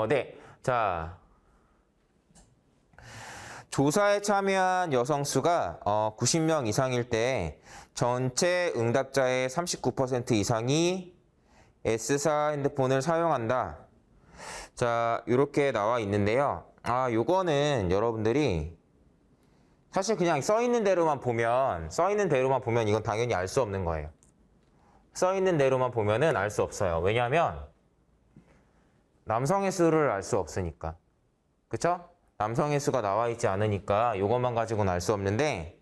Speaker 1: 네. 자, 조사에 참여한 여성 수가 90명 이상일 때 전체 응답자의 39% 이상이 S사 핸드폰을 사용한다. 자, 이렇게 나와 있는데요. 요거는 여러분들이 사실 그냥 써 있는 대로만 보면 이건 당연히 알 수 없는 거예요. 써 있는 대로만 보면은 알 수 없어요. 왜냐하면 남성의 수를 알 수 없으니까. 그쵸? 남성의 수가 나와 있지 않으니까 이것만 가지고는 알 수 없는데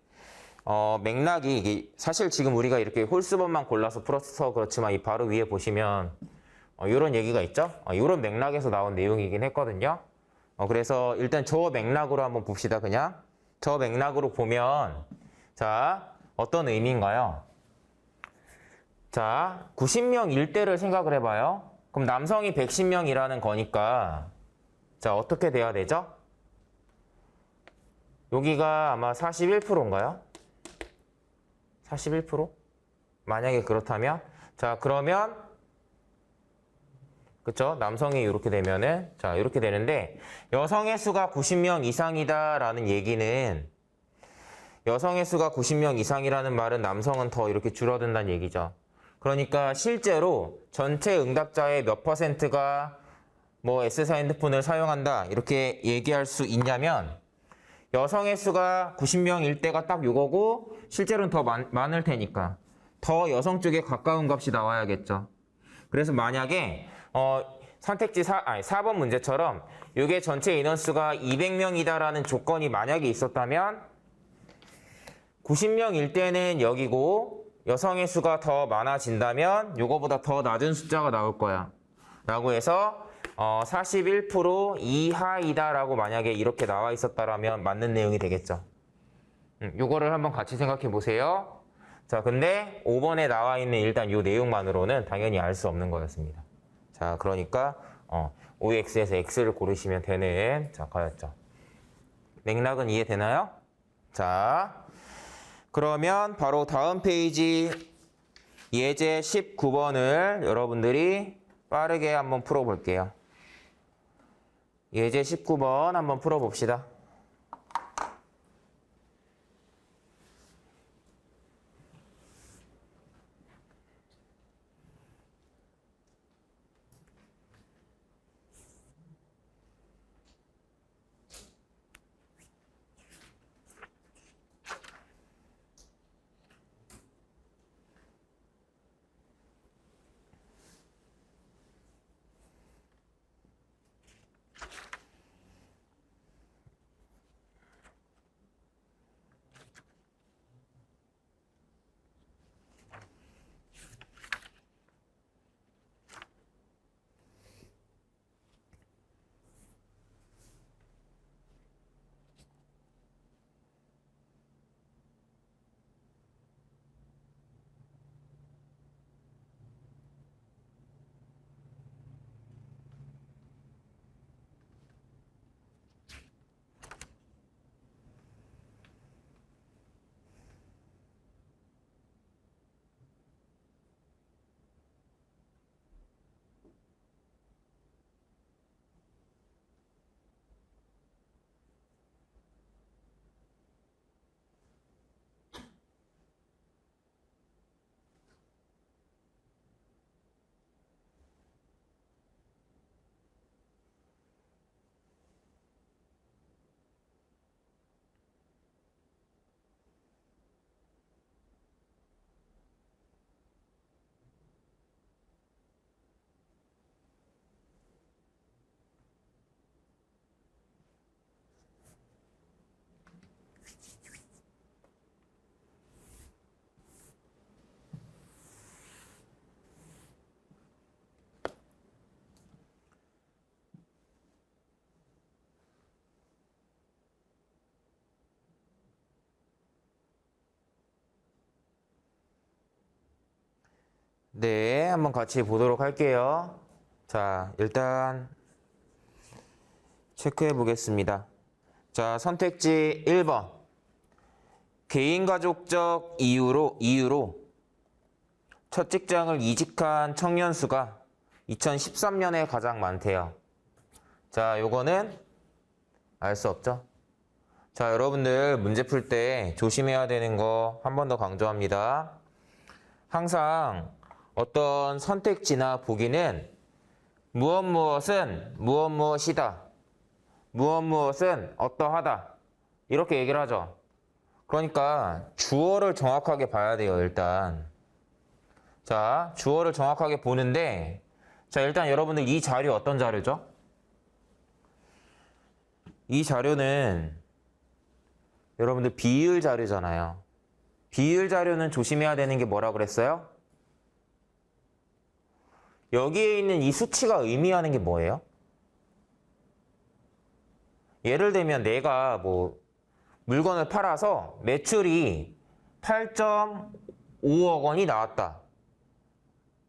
Speaker 1: 맥락이 이게 사실 지금 우리가 이렇게 홀수번만 골라서 풀어서 그렇지만 이 바로 위에 보시면 이런 얘기가 있죠? 이런 맥락에서 나온 내용이긴 했거든요. 그래서 일단 저 맥락으로 한번 봅시다. 그냥 저 맥락으로 보면 자, 어떤 의미인가요? 자, 90명일 때를 생각을 해봐요. 그럼 남성이 110명이라는 거니까 자, 어떻게 돼야 되죠? 여기가 아마 41%인가요? 41%? 만약에 그렇다면 자, 그러면 그쵸? 남성이 이렇게 되면은 자, 이렇게 되는데 여성의 수가 90명 이상이다라는 얘기는 여성의 수가 90명 이상이라는 말은 남성은 더 이렇게 줄어든다는 얘기죠. 그러니까 실제로 전체 응답자의 몇 %가 뭐 S사 핸드폰을 사용한다 이렇게 얘기할 수 있냐면 여성의 수가 90명일 때가 딱 요거고 실제로는 더 많을 테니까 더 여성 쪽에 가까운 값이 나와야겠죠. 그래서 만약에 선택지 4번 문제처럼 이게 전체 인원수가 200명이다라는 조건이 만약에 있었다면 90명일 때는 여기고 여성의 수가 더 많아진다면 요거보다 더 낮은 숫자가 나올 거야. 라고 해서 41% 이하이다라고 만약에 이렇게 나와 있었다라면 맞는 내용이 되겠죠. 요거를 한번 같이 생각해 보세요. 자, 근데 5번에 나와 있는 일단 요 내용만으로는 당연히 알 수 없는 거였습니다. 자, 그러니까 OX에서 X를 고르시면 되는 자, 거였죠. 맥락은 이해되나요? 자, 그러면 바로 다음 페이지 예제 19번을 여러분들이 빠르게 한번 풀어볼게요. 예제 19번 한번 풀어봅시다. 네, 한번 같이 보도록 할게요. 자, 일단 체크해 보겠습니다. 자, 선택지 1번. 개인가족적 이유로 첫 직장을 이직한 청년 수가 2013년에 가장 많대요. 자, 요거는 알 수 없죠? 자, 여러분들 문제 풀 때 조심해야 되는 거 한 번 더 강조합니다. 항상 어떤 선택지나 보기는 무엇은 무엇이다. 무엇은 어떠하다. 이렇게 얘기를 하죠. 그러니까 주어를 정확하게 봐야 돼요, 일단. 자, 주어를 정확하게 보는데, 자, 일단 여러분들 이 자료 어떤 자료죠? 이 자료는 여러분들 비율 자료잖아요. 비율 자료는 조심해야 되는 게 뭐라 그랬어요? 여기에 있는 이 수치가 의미하는 게 뭐예요? 예를 들면 내가 뭐 물건을 팔아서 매출이 8.5억 원이 나왔다.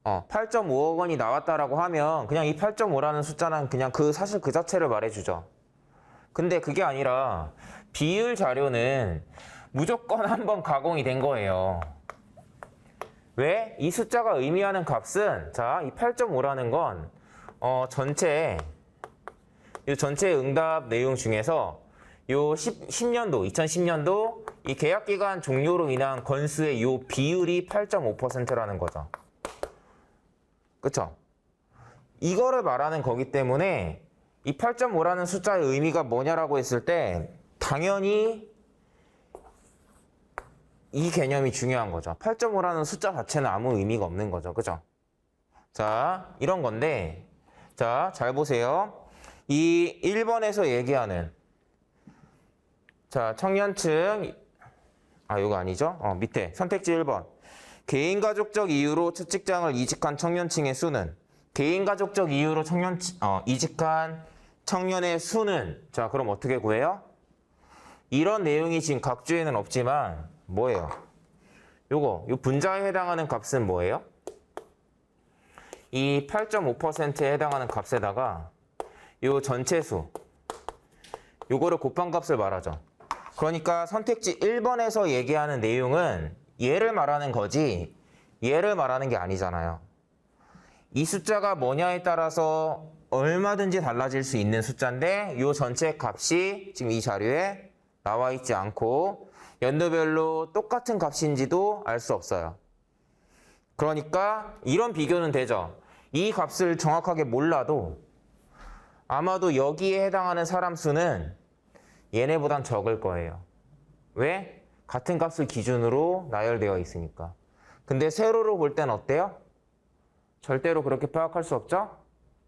Speaker 1: 8.5억 원이 나왔다라고 하면 그냥 이 8.5라는 숫자는 그냥 사실 그 자체를 말해주죠. 근데 그게 아니라 비율 자료는 무조건 한번 가공이 된 거예요. 왜? 이 숫자가 의미하는 값은 자, 이 8.5라는 건 이 전체 응답 내용 중에서 요 2010년도 이 계약기간 종료로 인한 건수의 요 비율이 8.5%라는 거죠. 그쵸? 이거를 말하는 거기 때문에 이 8.5라는 숫자의 의미가 뭐냐라고 했을 때 당연히 이 개념이 중요한 거죠. 8.5라는 숫자 자체는 아무 의미가 없는 거죠. 그죠? 자, 이런 건데 자, 잘 보세요. 이 1번에서 얘기하는 자, 청년층 이거 아니죠? 밑에 선택지 1번. 개인가족적 이유로 첫 직장을 이직한 청년층의 수는 개인가족적 이유로 이직한 청년의 수는 자, 그럼 어떻게 구해요? 이런 내용이 지금 각주에는 없지만 뭐예요? 요 분자에 해당하는 값은 뭐예요? 이 8.5%에 해당하는 값에다가 요 전체 수 요거를 곱한 값을 말하죠. 그러니까 선택지 1번에서 얘기하는 내용은 얘를 말하는 거지 얘를 말하는 게 아니잖아요. 이 숫자가 뭐냐에 따라서 얼마든지 달라질 수 있는 숫자인데 요 전체 값이 지금 이 자료에 나와 있지 않고 연도별로 똑같은 값인지도 알 수 없어요. 그러니까 이런 비교는 되죠. 이 값을 정확하게 몰라도 아마도 여기에 해당하는 사람 수는 얘네보단 적을 거예요. 왜? 같은 값을 기준으로 나열되어 있으니까. 근데 세로로 볼 땐 어때요? 절대로 그렇게 파악할 수 없죠?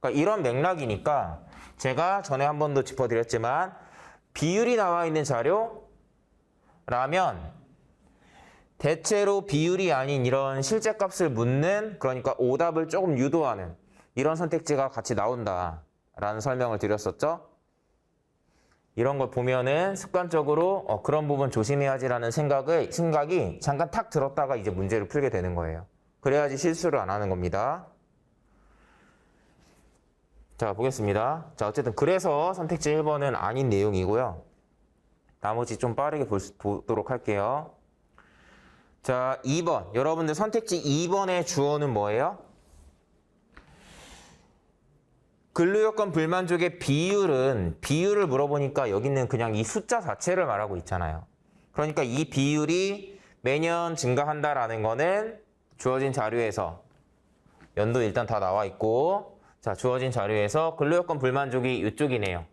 Speaker 1: 그러니까 이런 맥락이니까 제가 전에 한 번도 짚어드렸지만 비율이 나와 있는 자료라면 대체로 비율이 아닌 이런 실제 값을 묻는 그러니까 오답을 조금 유도하는 이런 선택지가 같이 나온다라는 설명을 드렸었죠. 이런 걸 보면은 습관적으로 그런 부분 조심해야지라는 생각이 잠깐 탁 들었다가 이제 문제를 풀게 되는 거예요. 그래야지 실수를 안 하는 겁니다. 자, 보겠습니다. 자, 어쨌든 그래서 선택지 1번은 아닌 내용이고요. 나머지 좀 빠르게 보도록 할게요. 자, 2번. 여러분들 선택지 2번의 주어는 뭐예요? 근로요건 불만족의 비율을 물어보니까 여기는 그냥 이 숫자 자체를 말하고 있잖아요. 그러니까 이 비율이 매년 증가한다라는 거는 주어진 자료에서 연도 일단 다 나와 있고 자, 주어진 자료에서 근로요건 불만족이 이쪽이네요.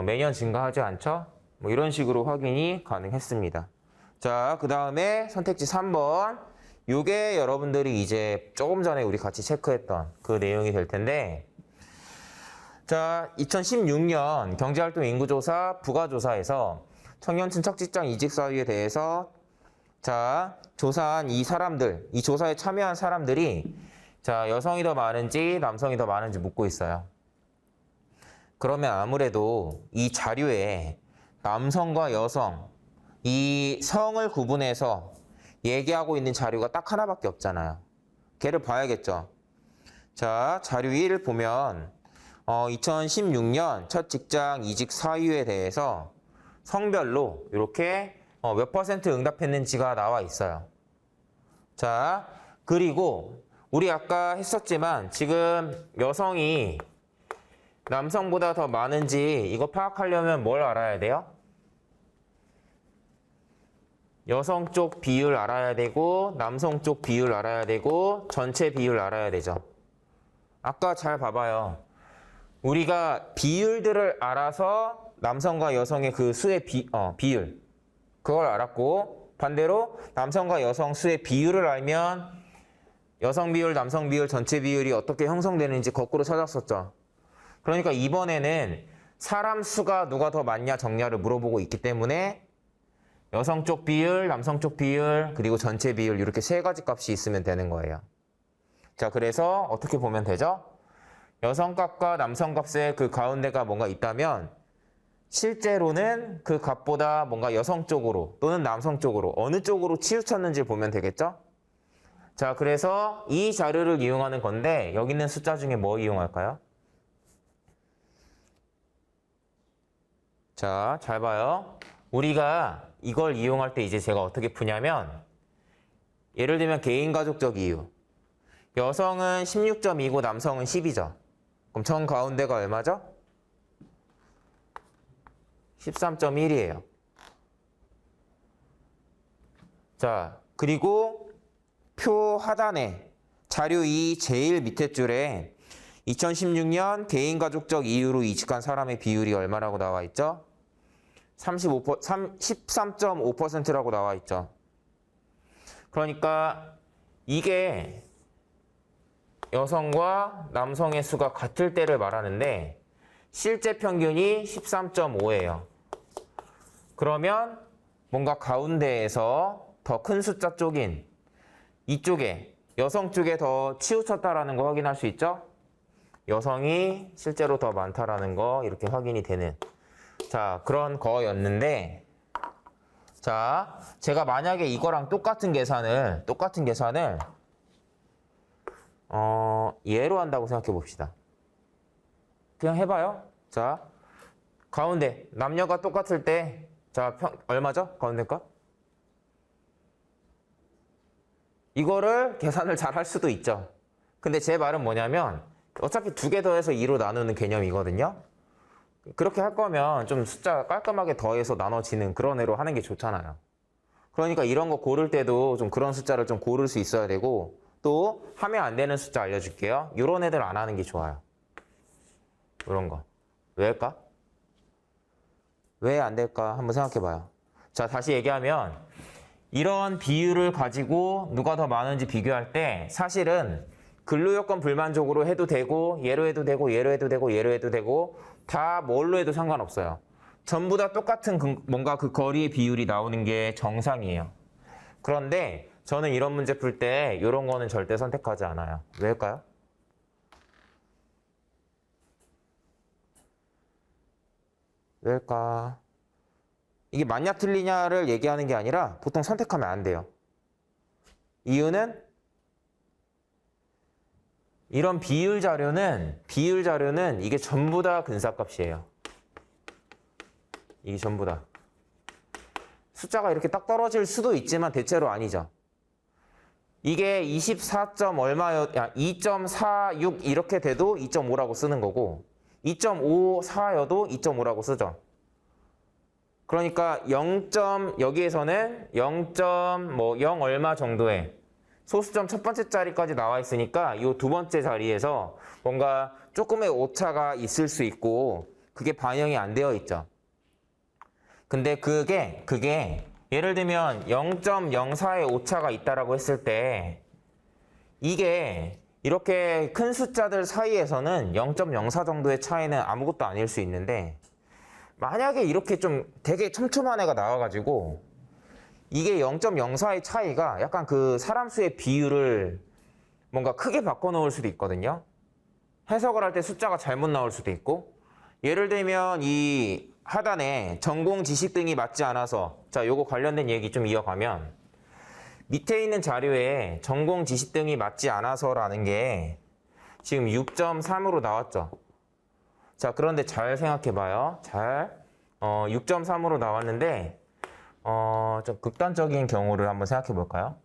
Speaker 1: 매년 증가하지 않죠? 뭐 이런 식으로 확인이 가능했습니다. 자, 그 다음에 선택지 3번. 요게 여러분들이 이제 조금 전에 우리 같이 체크했던 그 내용이 될 텐데 자, 2016년 경제활동 인구조사 부가조사에서 청년층 첫 직장 이직 사유에 대해서 자, 조사한 이 사람들, 이 조사에 참여한 사람들이 자, 여성이 더 많은지 남성이 더 많은지 묻고 있어요. 그러면 아무래도 이 자료에 남성과 여성, 이 성을 구분해서 얘기하고 있는 자료가 딱 하나밖에 없잖아요. 걔를 봐야겠죠. 자, 자료 1을 보면 2016년 첫 직장 이직 사유에 대해서 성별로 이렇게 몇 퍼센트 응답했는지가 나와 있어요. 자, 그리고 우리 아까 했었지만 지금 여성이 남성보다 더 많은지 이거 파악하려면 뭘 알아야 돼요? 여성 쪽 비율 알아야 되고 남성 쪽 비율 알아야 되고 전체 비율 알아야 되죠. 아까 잘 봐봐요. 우리가 비율들을 알아서 남성과 여성의 그 수의 비율 그걸 알았고, 반대로 남성과 여성 수의 비율을 알면 여성 비율, 남성 비율, 전체 비율이 어떻게 형성되는지 거꾸로 찾았었죠. 그러니까 이번에는 사람 수가 누가 더 많냐 적냐를 물어보고 있기 때문에 여성 쪽 비율, 남성 쪽 비율, 그리고 전체 비율 이렇게 세 가지 값이 있으면 되는 거예요. 자, 그래서 어떻게 보면 되죠? 여성 값과 남성 값의 그 가운데가 뭔가 있다면 실제로는 그 값보다 뭔가 여성 쪽으로 또는 남성 쪽으로 어느 쪽으로 치우쳤는지 보면 되겠죠? 자, 그래서 이 자료를 이용하는 건데 여기 있는 숫자 중에 뭐 이용할까요? 자, 잘 봐요. 우리가 이걸 이용할 때 이제 제가 어떻게 푸냐면 예를 들면 개인가족적 이유. 여성은 16.2고 남성은 10이죠. 그럼 정 가운데가 얼마죠? 13.1이에요. 자, 그리고 표 하단에 자료 2 제일 밑에 줄에 2016년 개인가족적 이유로 이직한 사람의 비율이 얼마라고 나와 있죠? 13.5%라고 나와 있죠. 그러니까 이게 여성과 남성의 수가 같을 때를 말하는데 실제 평균이 13.5예요. 그러면 뭔가 가운데에서 더 큰 숫자 쪽인 이쪽에 여성 쪽에 더 치우쳤다라는 거 확인할 수 있죠? 여성이 실제로 더 많다라는 거 이렇게 확인이 되는 자, 그런 거였는데 자, 제가 만약에 이거랑 똑같은 계산을 얘로 한다고 생각해 봅시다. 그냥 해봐요. 자, 가운데 남녀가 똑같을 때 자, 얼마죠? 가운데 값? 이거를 계산을 잘 할 수도 있죠. 근데 제 말은 뭐냐면 어차피 2개 더해서 2로 나누는 개념이거든요. 그렇게 할 거면 좀 숫자 깔끔하게 더해서 나눠지는 그런 애로 하는 게 좋잖아요. 그러니까 이런 거 고를 때도 좀 그런 숫자를 좀 고를 수 있어야 되고 또 하면 안 되는 숫자 알려줄게요. 이런 애들 안 하는 게 좋아요. 이런 거. 왜일까? 왜 안 될까? 한번 생각해 봐요. 자, 다시 얘기하면 이런 비율을 가지고 누가 더 많은지 비교할 때 사실은 근로요건 불만족으로 해도 되고 얘로 해도 되고 얘로 해도 되고 얘로 해도 되고 다 뭘로 해도 상관없어요. 전부 다 똑같은 뭔가 그 거리의 비율이 나오는 게 정상이에요. 그런데 저는 이런 문제 풀 때 이런 거는 절대 선택하지 않아요. 왜일까요? 왜일까? 이게 맞냐 틀리냐를 얘기하는 게 아니라 보통 선택하면 안 돼요. 이유는 이런 비율 자료는 이게 전부 다 근사값이에요. 이게 전부 다. 숫자가 이렇게 딱 떨어질 수도 있지만 대체로 아니죠. 이게 24. 얼마요? 2.46 이렇게 돼도 2.5라고 쓰는 거고 2.54여도 2.5라고 쓰죠. 그러니까 0. 여기에서는 0. 얼마 정도의 소수점 첫 번째 자리까지 나와 있으니까 이 두 번째 자리에서 뭔가 조금의 오차가 있을 수 있고 그게 반영이 안 되어 있죠. 근데 그게 예를 들면 0.04의 오차가 있다라고 했을 때 이게 이렇게 큰 숫자들 사이에서는 0.04 정도의 차이는 아무것도 아닐 수 있는데 만약에 이렇게 좀 되게 촘촘한 애가 나와가지고 이게 0.04의 차이가 약간 그 사람 수의 비율을 뭔가 크게 바꿔놓을 수도 있거든요. 해석을 할 때 숫자가 잘못 나올 수도 있고 예를 들면 이 하단에 전공 지식 등이 맞지 않아서 자, 요거 관련된 얘기 좀 이어가면 밑에 있는 자료에 전공 지식 등이 맞지 않아서라는 게 지금 6.3으로 나왔죠. 자, 그런데 잘 생각해 봐요. 6.3으로 나왔는데 좀 극단적인 경우를 한번 생각해 볼까요?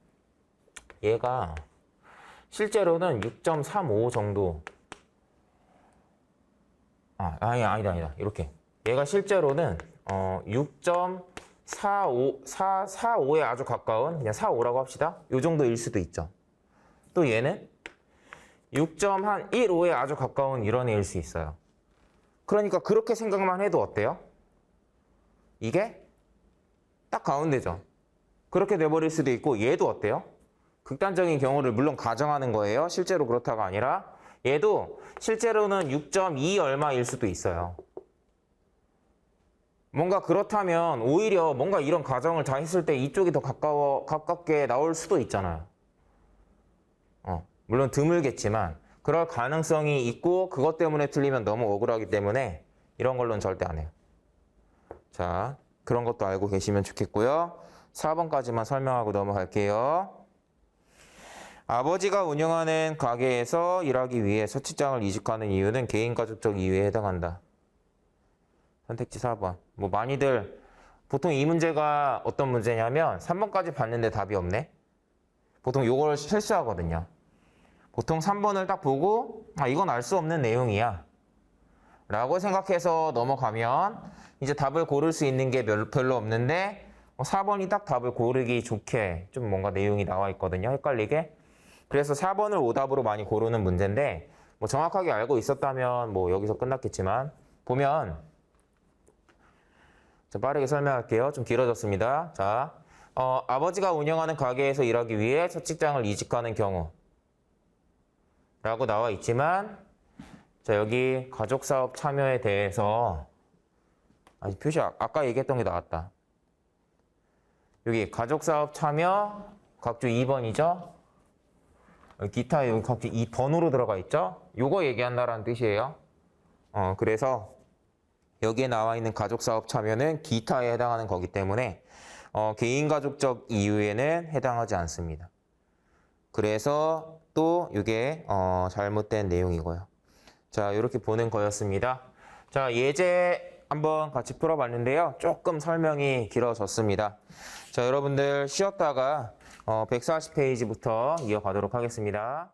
Speaker 1: 얘가 실제로는 6.35 정도. 아니다. 이렇게. 얘가 실제로는 6.45에 아주 가까운, 그냥 45라고 합시다. 요 정도일 수도 있죠. 또 얘는 6.15에 아주 가까운 이런 애일 수 있어요. 그러니까 그렇게 생각만 해도 어때요? 이게 딱 가운데죠. 그렇게 돼버릴 수도 있고, 얘도 어때요? 극단적인 경우를 물론 가정하는 거예요. 실제로 그렇다가 아니라 얘도 실제로는 6.2 얼마일 수도 있어요. 뭔가 그렇다면 오히려 뭔가 이런 가정을 다 했을 때 이쪽이 더 가깝게 나올 수도 있잖아요. 물론 드물겠지만 그럴 가능성이 있고, 그것 때문에 틀리면 너무 억울하기 때문에 이런 걸로는 절대 안 해요. 자, 그런 것도 알고 계시면 좋겠고요. 4번까지만 설명하고 넘어갈게요. 아버지가 운영하는 가게에서 일하기 위해 서식장을 이직하는 이유는 개인가족적 이유에 해당한다. 선택지 4번. 뭐 많이들 보통 이 문제가 어떤 문제냐면 3번까지 봤는데 답이 없네. 보통 요걸 실수하거든요. 보통 3번을 딱 보고 이건 알 수 없는 내용이야 라고 생각해서 넘어가면 이제 답을 고를 수 있는 게 별로 없는데 4번이 딱 답을 고르기 좋게 좀 뭔가 내용이 나와 있거든요. 헷갈리게. 그래서 4번을 오답으로 많이 고르는 문제인데, 뭐 정확하게 알고 있었다면 뭐 여기서 끝났겠지만, 보면 자, 빠르게 설명할게요. 좀 길어졌습니다. 자, 아버지가 운영하는 가게에서 일하기 위해 첫 직장을 이직하는 경우 라고 나와 있지만, 자, 여기 가족사업 참여에 대해서 표시 아까 얘기했던 게 나왔다. 여기 가족사업 참여 각주 2번이죠. 기타 여기 각주 2번으로 들어가 있죠. 요거 얘기한다라는 뜻이에요. 그래서 여기에 나와 있는 가족사업 참여는 기타에 해당하는 거기 때문에 개인가족적 이유에는 해당하지 않습니다. 그래서 또 이게 잘못된 내용이고요. 자, 이렇게 보는 거였습니다. 자, 예제 한번 같이 풀어봤는데요. 조금 설명이 길어졌습니다. 자, 여러분들 쉬었다가 140페이지부터 이어가도록 하겠습니다.